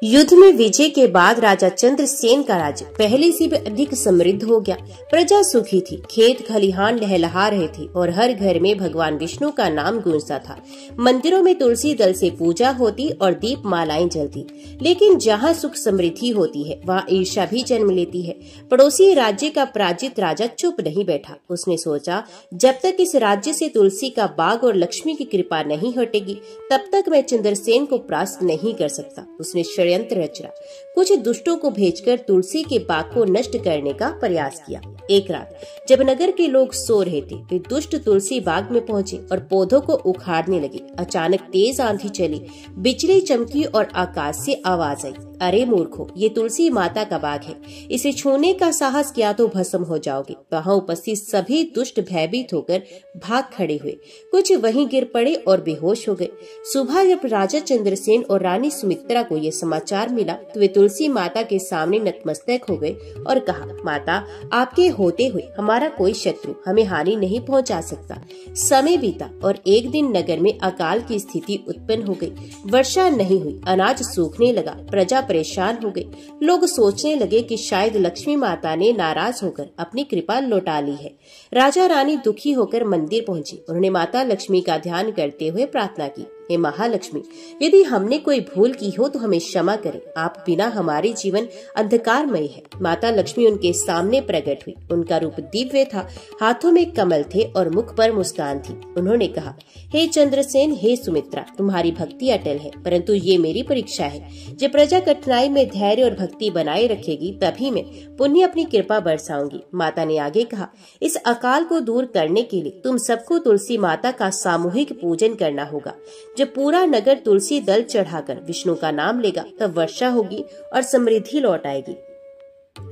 युद्ध में विजय के बाद राजा चंद्रसेन का राज्य पहले से भी अधिक समृद्ध हो गया। प्रजा सुखी थी, खेत खलिहान लहलहा रहे थे और हर घर में भगवान विष्णु का नाम गूंजता था। मंदिरों में तुलसी दल से पूजा होती और दीप मालाएं जलती। लेकिन जहाँ सुख समृद्धि होती है, वहाँ ईर्ष्या भी जन्म लेती है। पड़ोसी राज्य का पराजित राजा चुप नहीं बैठा। उसने सोचा, जब तक इस राज्य से तुलसी का बाग और लक्ष्मी की कृपा नहीं हटेगी, तब तक मैं चंद्रसेन को परास्त नहीं कर सकता। उसने षड्यंत्र रचा। कुछ दुष्टों को भेजकर तुलसी के बाग को नष्ट करने का प्रयास किया। एक रात जब नगर के लोग सो रहे थे, वे दुष्ट तुलसी बाग में पहुंचे और पौधों को उखाड़ने लगे। अचानक तेज आंधी चली, बिजली चमकी और आकाश से आवाज आई, अरे मूर्खों, ये तुलसी माता का बाग है, इसे छूने का साहस किया तो भस्म हो जाओगे। वहाँ उपस्थित सभी दुष्ट भयभीत होकर भाग खड़े हुए। कुछ वहीं गिर पड़े और बेहोश हो गए। सुबह जब राजा चंद्रसेन और रानी सुमित्रा को ये समाचार मिला तो वे तुलसी माता के सामने नतमस्तक हो गए और कहा, माता, आपके होते हुए हमारा कोई शत्रु हमें हानि नहीं पहुंचा सकता। समय बीता और एक दिन नगर में अकाल की स्थिति उत्पन्न हो गई। वर्षा नहीं हुई, अनाज सूखने लगा, प्रजा परेशान हो गई। लोग सोचने लगे कि शायद लक्ष्मी माता ने नाराज होकर अपनी कृपा लौटा ली है। राजा रानी दुखी होकर मंदिर पहुंचे। उन्होंने माता लक्ष्मी का ध्यान करते हुए प्रार्थना की, हे महालक्ष्मी, यदि हमने कोई भूल की हो तो हमें क्षमा करें। आप बिना हमारे जीवन अंधकारमय है। माता लक्ष्मी उनके सामने प्रकट हुई। उनका रूप दिव्य था, हाथों में कमल थे और मुख पर मुस्कान थी। उन्होंने कहा, हे चंद्रसेन, हे सुमित्रा, तुम्हारी भक्ति अटल है, परंतु ये मेरी परीक्षा है। जब प्रजा कठिनाई में धैर्य और भक्ति बनाए रखेगी, तभी मैं पुण्य अपनी कृपा बरसाऊंगी। माता ने आगे कहा, इस अकाल को दूर करने के लिए तुम सबको तुलसी माता का सामूहिक पूजन करना होगा। जब पूरा नगर तुलसी दल चढ़ाकर विष्णु का नाम लेगा, तब वर्षा होगी और समृद्धि लौट आएगी।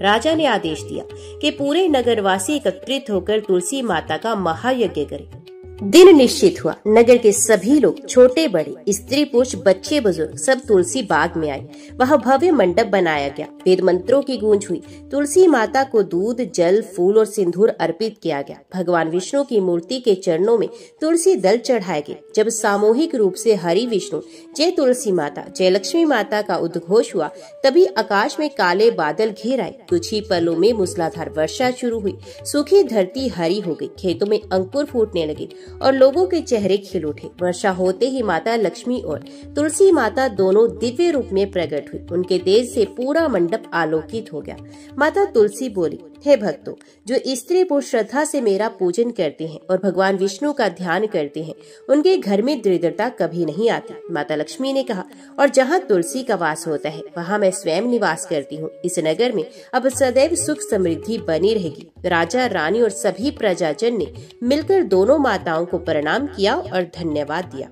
राजा ने आदेश दिया कि पूरे नगरवासी एकत्रित होकर तुलसी माता का महायज्ञ करें। दिन निश्चित हुआ। नगर के सभी लोग, छोटे बड़े, स्त्री पुरुष, बच्चे बुजुर्ग, सब तुलसी बाग में आए। वहाँ भव्य मंडप बनाया गया। वेद मंत्रों की गूंज हुई। तुलसी माता को दूध, जल, फूल और सिंदूर अर्पित किया गया। भगवान विष्णु की मूर्ति के चरणों में तुलसी दल चढ़ाए गए। जब सामूहिक रूप से हरि विष्णु, जय तुलसी माता, जय लक्ष्मी माता का उद्घोष हुआ, तभी आकाश में काले बादल घिर आए। कुछ ही पलों में मूसलाधार वर्षा शुरू हुई। सूखी धरती हरी हो गई। खेतों में अंकुर फूटने लगे और लोगों के चेहरे खिल उठे। वर्षा होते ही माता लक्ष्मी और तुलसी माता दोनों दिव्य रूप में प्रकट हुई। उनके तेज से पूरा मंडप आलोकित हो गया। माता तुलसी बोली, हे भक्तों, जो स्त्री पुरुष श्रद्धा से मेरा पूजन करते हैं और भगवान विष्णु का ध्यान करते हैं, उनके घर में दरिद्रता कभी नहीं आती। माता लक्ष्मी ने कहा, और जहाँ तुलसी का वास होता है, वहाँ मैं स्वयं निवास करती हूँ। इस नगर में अब सदैव सुख समृद्धि बनी रहेगी। राजा, रानी और सभी प्रजाजन ने मिलकर दोनों माताओं को प्रणाम किया और धन्यवाद दिया।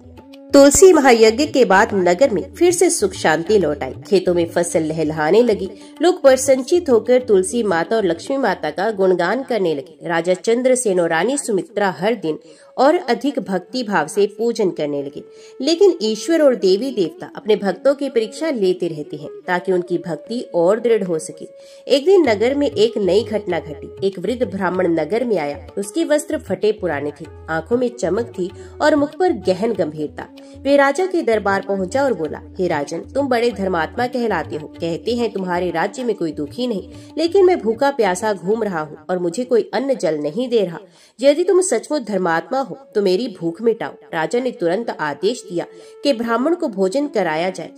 तुलसी महायज्ञ के बाद नगर में फिर से सुख शांति लौट आई। खेतों में फसल लहलहाने लगी। लोग प्रसन्नचित होकर तुलसी माता और लक्ष्मी माता का गुणगान करने लगे। राजा चंद्रसेन और रानी सुमित्रा हर दिन और अधिक भक्ति भाव से पूजन करने लगे। लेकिन ईश्वर और देवी देवता अपने भक्तों की परीक्षा लेते रहते हैं ताकि उनकी भक्ति और दृढ़ हो सके। एक दिन नगर में एक नई घटना घटी। एक वृद्ध ब्राह्मण नगर में आया। उसके वस्त्र फटे पुराने थे, आंखों में चमक थी और मुख पर गहन गंभीरता। वे राजा के दरबार पहुंचा और बोला, हे राजन, तुम बड़े धर्मात्मा कहलाते हो। कहते हैं तुम्हारे राज्य में कोई दुखी नहीं, लेकिन मैं भूखा प्यासा घूम रहा हूँ और मुझे कोई अन्न जल नहीं दे रहा। यदि तुम सचमुच धर्मात्मा हो तो मेरी भूख मिटाओ। राजा ने तुरंत आदेश दिया कि ब्राह्मण को भोजन कराया जाए।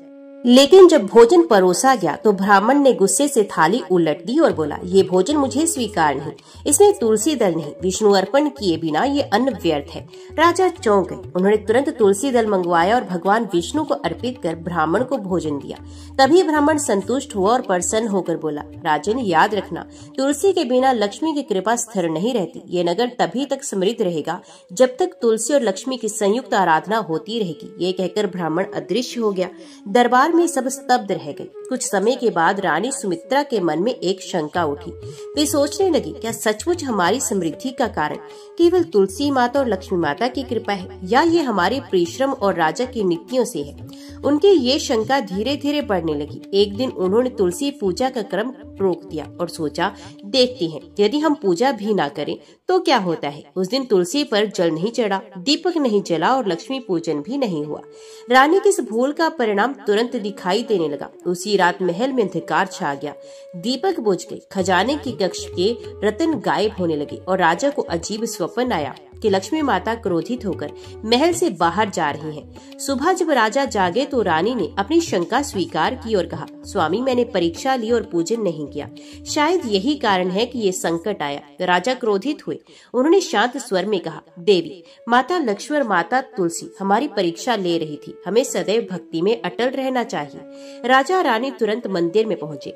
लेकिन जब भोजन परोसा गया तो ब्राह्मण ने गुस्से से थाली उलट दी और बोला, ये भोजन मुझे स्वीकार नहीं। इसमें तुलसी दल नहीं, विष्णु अर्पण किए बिना ये अन्न व्यर्थ है। राजा चौंक गए। उन्होंने तुरंत तुलसी दल मंगवाया और भगवान विष्णु को अर्पित कर ब्राह्मण को भोजन दिया। तभी ब्राह्मण संतुष्ट हुआ और प्रसन्न होकर बोला, राजन, याद रखना, तुलसी के बिना लक्ष्मी की कृपा स्थिर नहीं रहती। ये नगर तभी तक समृद्ध रहेगा जब तक तुलसी और लक्ष्मी की संयुक्त आराधना होती रहेगी। ये कहकर ब्राह्मण अदृश्य हो गया। दरबार में सब स्तब्ध रह गए। कुछ समय के बाद रानी सुमित्रा के मन में एक शंका उठी। वे सोचने लगी, क्या सचमुच हमारी समृद्धि का कारण केवल तुलसी माता और लक्ष्मी माता की कृपा है, या ये हमारे परिश्रम और राजा की नीतियों से है? उनकी ये शंका धीरे धीरे बढ़ने लगी। एक दिन उन्होंने तुलसी पूजा का क्रम रोक दिया और सोचा, देखते हैं यदि हम पूजा भी ना करें तो क्या होता है। उस दिन तुलसी पर जल नहीं चढ़ा, दीपक नहीं जला और लक्ष्मी पूजन भी नहीं हुआ। रानी की इस भूल का परिणाम तुरंत दिखाई देने लगा। उसी रात महल में अंधकार छा गया। दीपक बुझ गए, खजाने के कक्ष के रत्न गायब होने लगे और राजा को अजीब स्वप्न आया कि लक्ष्मी माता क्रोधित होकर महल से बाहर जा रही हैं। सुबह जब राजा जागे तो रानी ने अपनी शंका स्वीकार की और कहा, स्वामी, मैंने परीक्षा ली और पूजन नहीं किया। शायद यही कारण है कि ये संकट आया। राजा क्रोधित हुए। उन्होंने शांत स्वर में कहा, देवी माता लक्ष्मी और माता तुलसी हमारी परीक्षा ले रही थी। हमें सदैव भक्ति में अटल रहना चाहिए। राजा रानी तुरंत मंदिर में पहुँचे।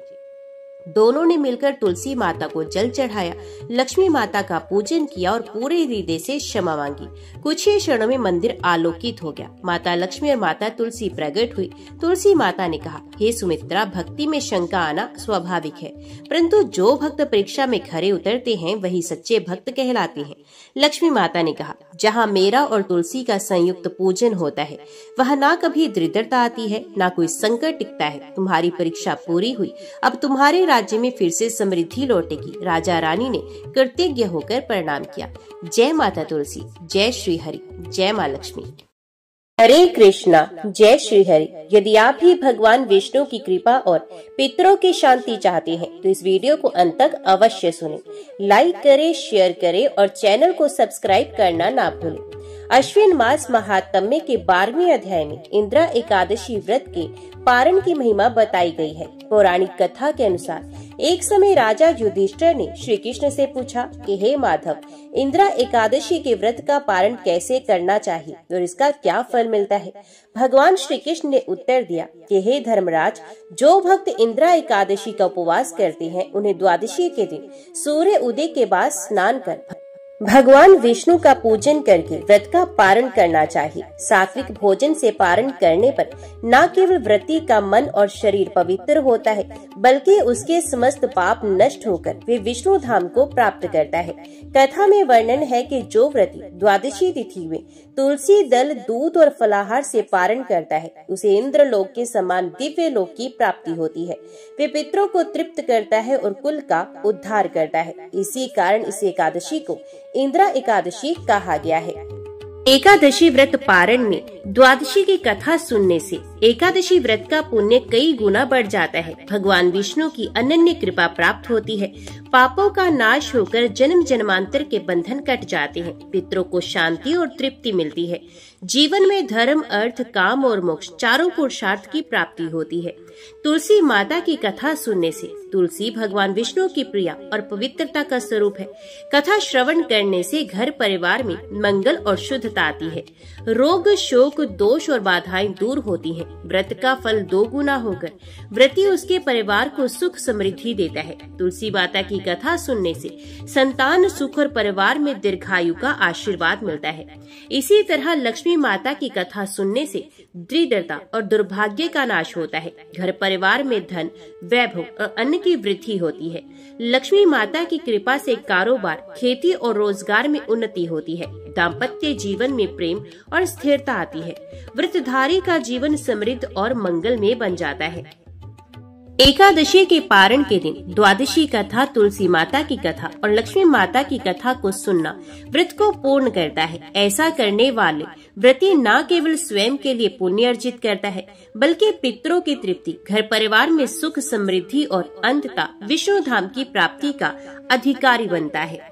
दोनों ने मिलकर तुलसी माता को जल चढ़ाया, लक्ष्मी माता का पूजन किया और पूरे हृदय से क्षमा मांगी। कुछ ही क्षणों में मंदिर आलोकित हो गया। माता लक्ष्मी और माता तुलसी प्रकट हुई। तुलसी माता ने कहा, हे सुमित्रा, भक्ति में शंका आना स्वाभाविक है, परंतु जो भक्त परीक्षा में खरे उतरते हैं वही सच्चे भक्त कहलाते हैं। लक्ष्मी माता ने कहा, जहाँ मेरा और तुलसी का संयुक्त पूजन होता है वहाँ ना कभी दरिद्रता आती है, ना कोई संकट टिकता है। तुम्हारी परीक्षा पूरी हुई, अब तुम्हारे राज्य में फिर से समृद्धि लौटेगी। राजा रानी ने कृतज्ञ होकर प्रणाम किया। जय माता तुलसी, जय श्री हरि, जय माँ लक्ष्मी। हरे कृष्णा, जय श्री हरि। यदि आप भी भगवान विष्णु की कृपा और पितरों की शांति चाहते हैं तो इस वीडियो को अंत तक अवश्य सुनें। लाइक करें, शेयर करें और चैनल को सब्सक्राइब करना ना भूलें। अश्विन मास महात्म्य के 12वें अध्याय में इंद्रा एकादशी व्रत के पारण की महिमा बताई गई है। पौराणिक कथा के अनुसार एक समय राजा युधिष्ठिर ने श्री कृष्ण से पूछा कि हे माधव, इंद्रा एकादशी के व्रत का पारण कैसे करना चाहिए और इसका क्या फल मिलता है? भगवान श्री कृष्ण ने उत्तर दिया कि हे धर्मराज, जो भक्त इंद्रा एकादशी का उपवास करते हैं उन्हें द्वादशी के दिन सूर्य उदय के बाद स्नान कर भगवान विष्णु का पूजन करके व्रत का पारण करना चाहिए। सात्विक भोजन से पारण करने पर न केवल व्रती का मन और शरीर पवित्र होता है, बल्कि उसके समस्त पाप नष्ट होकर वे विष्णु धाम को प्राप्त करता है। कथा में वर्णन है कि जो व्रती द्वादशी तिथि में तुलसी दल, दूध और फलाहार से पारण करता है उसे इंद्र लोक के समान दिव्य लोक की प्राप्ति होती है। वे पितरों को तृप्त करता है और कुल का उद्धार करता है। इसी कारण इस एकादशी को इंद्रा एकादशी कहा गया है। एकादशी व्रत पारण में द्वादशी की कथा सुनने से एकादशी व्रत का पुण्य कई गुना बढ़ जाता है। भगवान विष्णु की अनन्य कृपा प्राप्त होती है। पापों का नाश होकर जन्म जन्मांतर के बंधन कट जाते हैं। पितरों को शांति और तृप्ति मिलती है। जीवन में धर्म, अर्थ, काम और मोक्ष चारों पुरुषार्थ की प्राप्ति होती है। तुलसी माता की कथा सुनने से तुलसी भगवान विष्णु की प्रिया और पवित्रता का स्वरूप है। कथा श्रवण करने से घर परिवार में मंगल और शुद्धता आती है। रोग, शोक, दोष और बाधाएं दूर होती हैं। व्रत का फल 2 गुना होकर व्रती उसके परिवार को सुख समृद्धि देता है। तुलसी माता की कथा सुनने से संतान सुख और परिवार में दीर्घायु का आशीर्वाद मिलता है। इसी तरह लक्ष्मी माता की कथा सुनने से दरिद्रता और दुर्भाग्य का नाश होता है। घर परिवार में धन, वैभव और अन्न की वृद्धि होती है। लक्ष्मी माता की कृपा से कारोबार, खेती और रोजगार में उन्नति होती है। दाम्पत्य जीवन में प्रेम और स्थिरता आती है। व्रतधारी का जीवन समृद्ध और मंगलमय बन जाता है। एकादशी के पारण के दिन द्वादशी कथा, तुलसी माता की कथा और लक्ष्मी माता की कथा को सुनना व्रत को पूर्ण करता है। ऐसा करने वाले व्रती न केवल स्वयं के लिए पुण्य अर्जित करता है, बल्कि पितरों की तृप्ति, घर परिवार में सुख समृद्धि और अंततः विष्णु धाम की प्राप्ति का अधिकारी बनता है।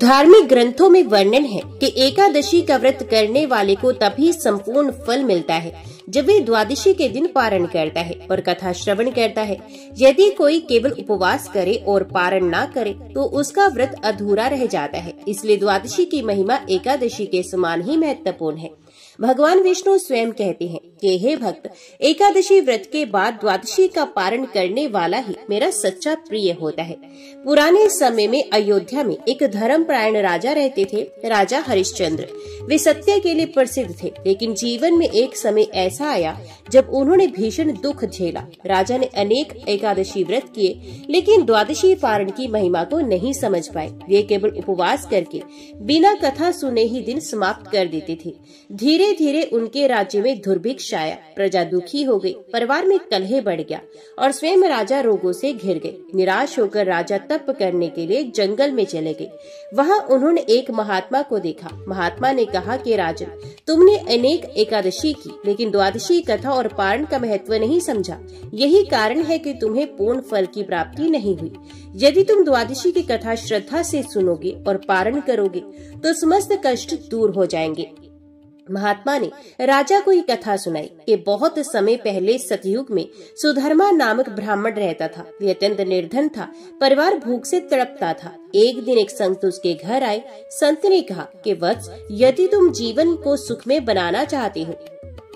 धार्मिक ग्रंथों में वर्णन है कि एकादशी का व्रत करने वाले को तभी संपूर्ण फल मिलता है जब वे द्वादशी के दिन पारण करता है और कथा श्रवण करता है। यदि कोई केवल उपवास करे और पारण न करे तो उसका व्रत अधूरा रह जाता है। इसलिए द्वादशी की महिमा एकादशी के समान ही महत्वपूर्ण है। भगवान विष्णु स्वयं कहते हैं कि हे भक्त, एकादशी व्रत के बाद द्वादशी का पारण करने वाला ही मेरा सच्चा प्रिय होता है। पुराने समय में अयोध्या में एक धर्मपरायण राजा रहते थे, राजा हरिश्चंद्र। वे सत्य के लिए प्रसिद्ध थे, लेकिन जीवन में एक समय ऐसा आया जब उन्होंने भीषण दुख झेला। राजा ने अनेक एकादशी व्रत किए, लेकिन द्वादशी पारण की महिमा को नहीं समझ पाए। वे केवल उपवास करके बिना कथा सुने ही दिन समाप्त कर देते थे। धीरे धीरे उनके राज्य में दुर्भिक्ष आया, प्रजा दुखी हो गई, परिवार में कलह बढ़ गया और स्वयं राजा रोगों से घिर गए। निराश होकर राजा तप करने के लिए जंगल में चले गए। वहां उन्होंने एक महात्मा को देखा। महात्मा ने कहा कि राजन, तुमने अनेक एकादशी की, लेकिन द्वादशी कथा और पारण का महत्व नहीं समझा। यही कारण है कि तुम्हें पूर्ण फल की प्राप्ति नहीं हुई। यदि तुम द्वादशी की कथा श्रद्धा से सुनोगे और पारण करोगे तो समस्त कष्ट दूर हो जाएंगे। महात्मा ने राजा को ये कथा सुनाई कि बहुत समय पहले सतयुग में सुधर्मा नामक ब्राह्मण रहता था। वह अत्यंत निर्धन था, परिवार भूख से तड़पता था। एक दिन एक संत उसके घर आए। संत ने कहा कि वत्स, यदि तुम जीवन को सुखमय बनाना चाहते हो,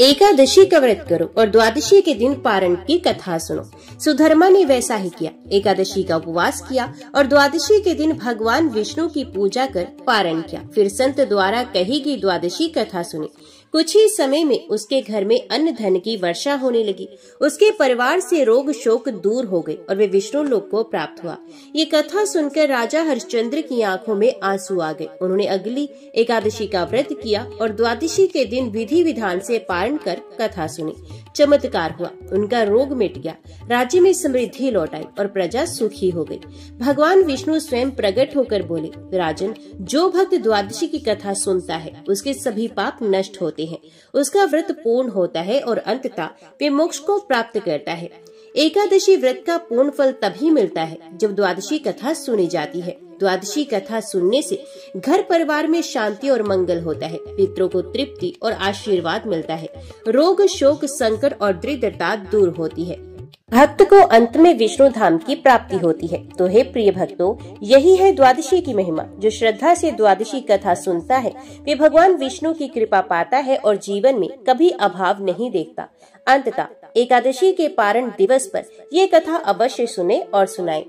एकादशी का व्रत करो और द्वादशी के दिन पारण की कथा सुनो। सुधर्मा ने वैसा ही किया। एकादशी का उपवास किया और द्वादशी के दिन भगवान विष्णु की पूजा कर पारण किया। फिर संत द्वारा कही गई द्वादशी कथा सुनी। कुछ ही समय में उसके घर में अन्न धन की वर्षा होने लगी। उसके परिवार से रोग शोक दूर हो गए और वे विष्णु लोक को प्राप्त हुआ। ये कथा सुनकर राजा हरिश्चंद्र की आंखों में आंसू आ गए। उन्होंने अगली एकादशी का व्रत किया और द्वादशी के दिन विधि विधान से पारण कर कथा सुनी। चमत्कार हुआ, उनका रोग मिट गया, राज्य में समृद्धि लौट आई और प्रजा सुखी हो गई। भगवान विष्णु स्वयं प्रकट होकर बोले, राजन, जो भक्त द्वादशी की कथा सुनता है उसके सभी पाप नष्ट होते हैं, उसका व्रत पूर्ण होता है और अंततः वे मोक्ष को प्राप्त करता है। एकादशी व्रत का पूर्ण फल तभी मिलता है जब द्वादशी कथा सुनी जाती है। द्वादशी कथा सुनने से घर परिवार में शांति और मंगल होता है, पितरों को तृप्ति और आशीर्वाद मिलता है, रोग शोक संकट और दरिद्रता दूर होती है, भक्त को अंत में विष्णु धाम की प्राप्ति होती है। तो हे प्रिय भक्तों, यही है द्वादशी की महिमा। जो श्रद्धा से द्वादशी कथा सुनता है वे भगवान विष्णु की कृपा पाता है और जीवन में कभी अभाव नहीं देखता। अंततः एकादशी के पारण दिवस पर ये कथा अवश्य सुने और सुनाएं।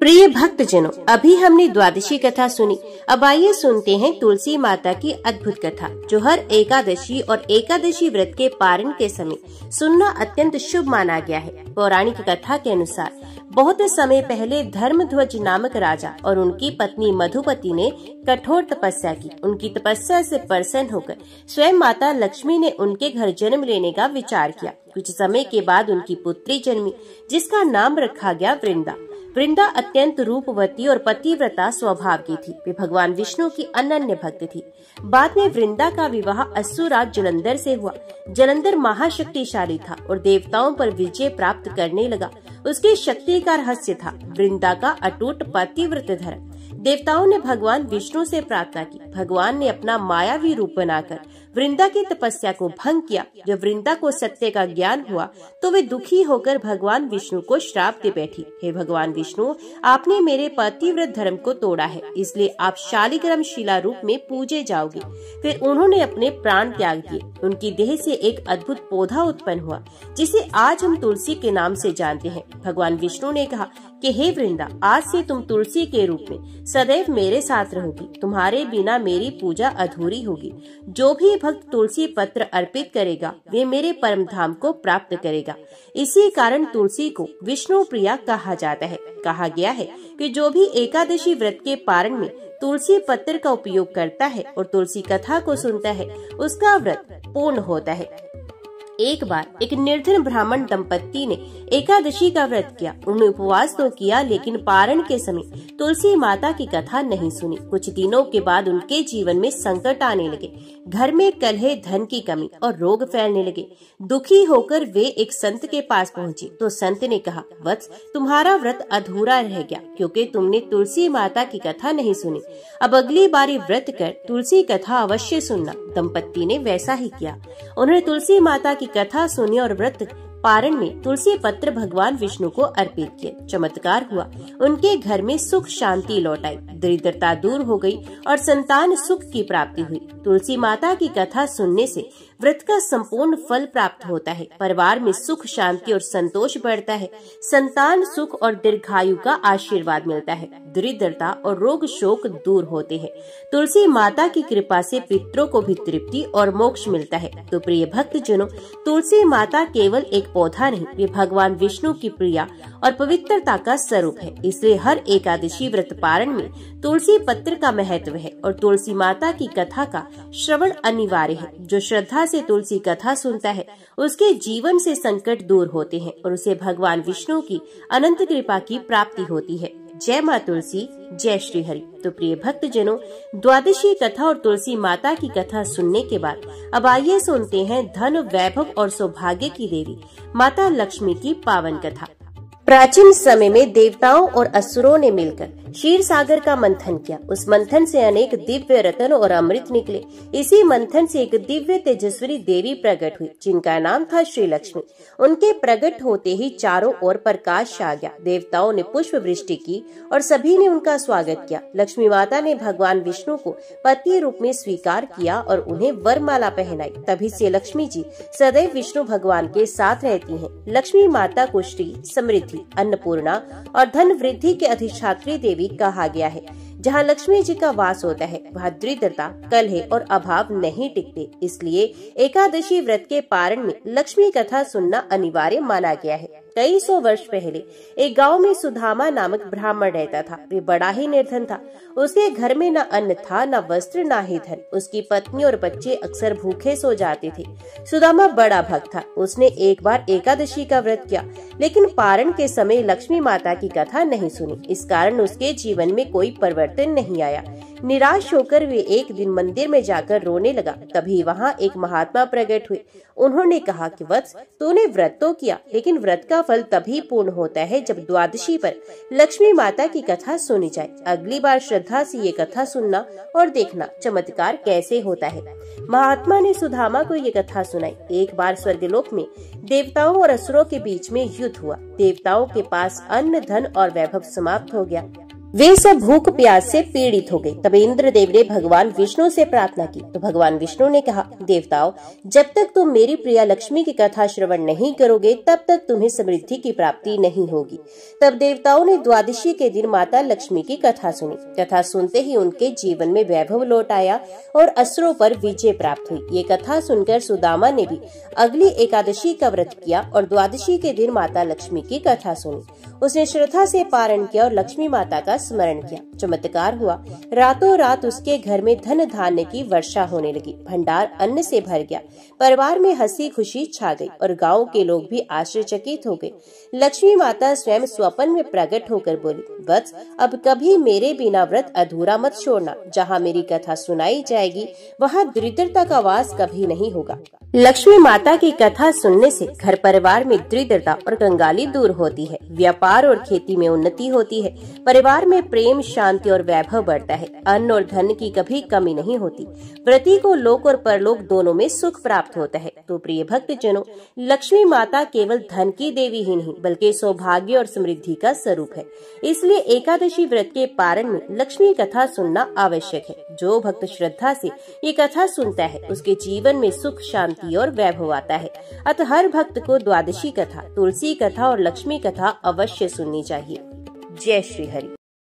प्रिय भक्त जनों, अभी हमने द्वादशी कथा सुनी। अब आइए सुनते हैं तुलसी माता की अद्भुत कथा, जो हर एकादशी और एकादशी व्रत के पारण के समय सुनना अत्यंत शुभ माना गया है। पौराणिक कथा के अनुसार बहुत समय पहले धर्मध्वज नामक राजा और उनकी पत्नी मधुपति ने कठोर तपस्या की। उनकी तपस्या से प्रसन्न होकर स्वयं माता लक्ष्मी ने उनके घर जन्म लेने का विचार किया। कुछ समय के बाद उनकी पुत्री जन्मी, जिसका नाम रखा गया वृंदा। वृंदा अत्यंत रूपवती और पतिव्रता स्वभाव की थी। वे भगवान विष्णु की अनन्य भक्त थी। बाद में वृंदा का विवाह असुरराज जलंधर से हुआ। जलंधर महाशक्तिशाली था और देवताओं पर विजय प्राप्त करने लगा। उसकी शक्ति का रहस्य था वृंदा का अटूट पतिव्रत धर्म। देवताओं ने भगवान विष्णु से प्रार्थना की। भगवान ने अपना मायावी रूप बनाकर वृंदा की तपस्या को भंग किया। जब वृंदा को सत्य का ज्ञान हुआ तो वे दुखी होकर भगवान विष्णु को श्राप दे बैठी। हे भगवान विष्णु, आपने मेरे पतिव्रत धर्म को तोड़ा है, इसलिए आप शालिग्राम शिला रूप में पूजे जाओगे। फिर उन्होंने अपने प्राण त्याग दिए। उनकी देह से एक अद्भुत पौधा उत्पन्न हुआ, जिसे आज हम तुलसी के नाम से जानते हैं। भगवान विष्णु ने कहा कि हे वृंदा, आज से तुम तुलसी के रूप में सदैव मेरे साथ रहोगी। तुम्हारे बिना मेरी पूजा अधूरी होगी। जो भी भक्त तुलसी पत्र अर्पित करेगा वे मेरे परम धाम को प्राप्त करेगा। इसी कारण तुलसी को विष्णु प्रिया कहा जाता है। कहा गया है कि जो भी एकादशी व्रत के पारण में तुलसी पत्र का उपयोग करता है और तुलसी कथा को सुनता है उसका व्रत पूर्ण होता है। एक बार एक निर्धन ब्राह्मण दंपत्ति ने एकादशी का व्रत किया। उन्होंने उपवास तो किया लेकिन पारण के समय तुलसी माता की कथा नहीं सुनी। कुछ दिनों के बाद उनके जीवन में संकट आने लगे। घर में कलह, धन की कमी और रोग फैलने लगे। दुखी होकर वे एक संत के पास पहुंचे तो संत ने कहा, वत्स, तुम्हारा व्रत अधूरा रह गया क्योंकि तुमने तुलसी माता की कथा नहीं सुनी। अब अगली बारी व्रत कर तुलसी कथा अवश्य सुनना। दंपत्ति ने वैसा ही किया। उन्होंने तुलसी माता की कथा सुनी और व्रत पारण में तुलसी पत्र भगवान विष्णु को अर्पित किए। चमत्कार हुआ, उनके घर में सुख शांति लौट आई, दरिद्रता दूर हो गई और संतान सुख की प्राप्ति हुई। तुलसी माता की कथा सुनने से व्रत का संपूर्ण फल प्राप्त होता है। परिवार में सुख शांति और संतोष बढ़ता है। संतान सुख और दीर्घायु का आशीर्वाद मिलता है। दरिद्रता और रोग शोक दूर होते हैं। तुलसी माता की कृपा से पितरों को भी तृप्ति और मोक्ष मिलता है। तो प्रिय भक्त जनों, तुलसी माता केवल एक पौधा नहीं, वे भगवान विष्णु की प्रिया और पवित्रता का स्वरूप है। इसलिए हर एकादशी व्रत पारण में तुलसी पत्र का महत्व है और तुलसी माता की कथा का श्रवण अनिवार्य है। जो श्रद्धा से तुलसी कथा सुनता है उसके जीवन से संकट दूर होते हैं और उसे भगवान विष्णु की अनंत कृपा की प्राप्ति होती है। जय माँ तुलसी, जय श्री हरि। तो प्रिय भक्त जनों, द्वादशी कथा और तुलसी माता की कथा सुनने के बाद अब आइए सुनते हैं धन, वैभव और सौभाग्य की देवी माता लक्ष्मी की पावन कथा। प्राचीन समय में देवताओं और असुरों ने मिलकर क्षीर सागर का मंथन किया। उस मंथन से अनेक दिव्य रत्न और अमृत निकले। इसी मंथन से एक दिव्य तेजस्वी देवी प्रकट हुई जिनका नाम था श्री लक्ष्मी। उनके प्रकट होते ही चारों ओर प्रकाश छा गया। देवताओं ने पुष्प वृष्टि की और सभी ने उनका स्वागत किया। लक्ष्मी माता ने भगवान विष्णु को पति रूप में स्वीकार किया और उन्हें वरमाला पहनाई। तभी से लक्ष्मी जी सदैव विष्णु भगवान के साथ रहती हैं। लक्ष्मी माता को श्री, समृद्धि, अन्नपूर्णा और धन वृद्धि के अधिष्ठात्री देवी कहा गया है। जहाँ लक्ष्मी जी का वास होता है वहाँ दरिद्रता, कलह और अभाव नहीं टिकते। इसलिए एकादशी व्रत के पारण में लक्ष्मी कथा सुनना अनिवार्य माना गया है। कई सौ वर्ष पहले एक गांव में सुदामा नामक ब्राह्मण रहता था। वे बड़ा ही निर्धन था। उसके घर में न अन्न था, न वस्त्र, न ही धन। उसकी पत्नी और बच्चे अक्सर भूखे सो जाते थे। सुदामा बड़ा भक्त था। उसने एक बार एकादशी का व्रत किया लेकिन पारण के समय लक्ष्मी माता की कथा नहीं सुनी। इस कारण उसके जीवन में कोई परिवर्तन नहीं आया। निराश होकर वे एक दिन मंदिर में जाकर रोने लगा। तभी वहाँ एक महात्मा प्रकट हुए। उन्होंने कहा कि वत्स, तूने व्रत तो किया लेकिन व्रत का फल तभी पूर्ण होता है जब द्वादशी पर लक्ष्मी माता की कथा सुनी जाए। अगली बार श्रद्धा से ये कथा सुनना और देखना चमत्कार कैसे होता है। महात्मा ने सुदामा को ये कथा सुनाई। एक बार स्वर्गलोक में देवताओं और असुरों के बीच में युद्ध हुआ। देवताओं के पास अन्न, धन और वैभव समाप्त हो गया। वे सब भूख प्यास से पीड़ित हो गए। तब इंद्रदेव ने भगवान विष्णु से प्रार्थना की तो भगवान विष्णु ने कहा, देवताओं, जब तक तुम मेरी प्रिया लक्ष्मी की कथा श्रवण नहीं करोगे तब तक तुम्हें समृद्धि की प्राप्ति नहीं होगी। तब देवताओं ने द्वादशी के दिन माता लक्ष्मी की कथा सुनी। कथा सुनते ही उनके जीवन में वैभव लौट आया और असुरों पर विजय प्राप्त हुई। ये कथा सुनकर सुदामा ने भी अगली एकादशी का व्रत किया और द्वादशी के दिन माता लक्ष्मी की कथा सुनी। उसने श्रद्धा से पारण किया और लक्ष्मी माता का स्मरण किया। चमत्कार हुआ, रातों रात उसके घर में धन धान्य की वर्षा होने लगी। भंडार अन्न से भर गया। परिवार में हंसी खुशी छा गई और गांव के लोग भी आश्चर्यचकित हो गए। लक्ष्मी माता स्वयं स्वप्न में प्रकट होकर बोली, वत्स, अब कभी मेरे बिना व्रत अधूरा मत छोड़ना। जहाँ मेरी कथा सुनाई जाएगी वहाँ दरिद्रता का वास कभी नहीं होगा। लक्ष्मी माता की कथा सुनने से घर परिवार में दरिद्रता और कंगाली दूर होती है। व्यापार और खेती में उन्नति होती है। परिवार में प्रेम, शांति और वैभव बढ़ता है। अन्न और धन की कभी कमी नहीं होती। व्रती को लोक और परलोक दोनों में सुख प्राप्त होता है। तो प्रिय भक्त जनों, लक्ष्मी माता केवल धन की देवी ही नहीं बल्कि सौभाग्य और समृद्धि का स्वरूप है। इसलिए एकादशी व्रत के पारण में लक्ष्मी कथा सुनना आवश्यक है। जो भक्त श्रद्धा से ये कथा सुनता है उसके जीवन में सुख, शांति और वैभव आता है। अतः हर भक्त को द्वादशी कथा, तुलसी कथा और लक्ष्मी कथा अवश्य सुननी चाहिए। जय श्री हरि।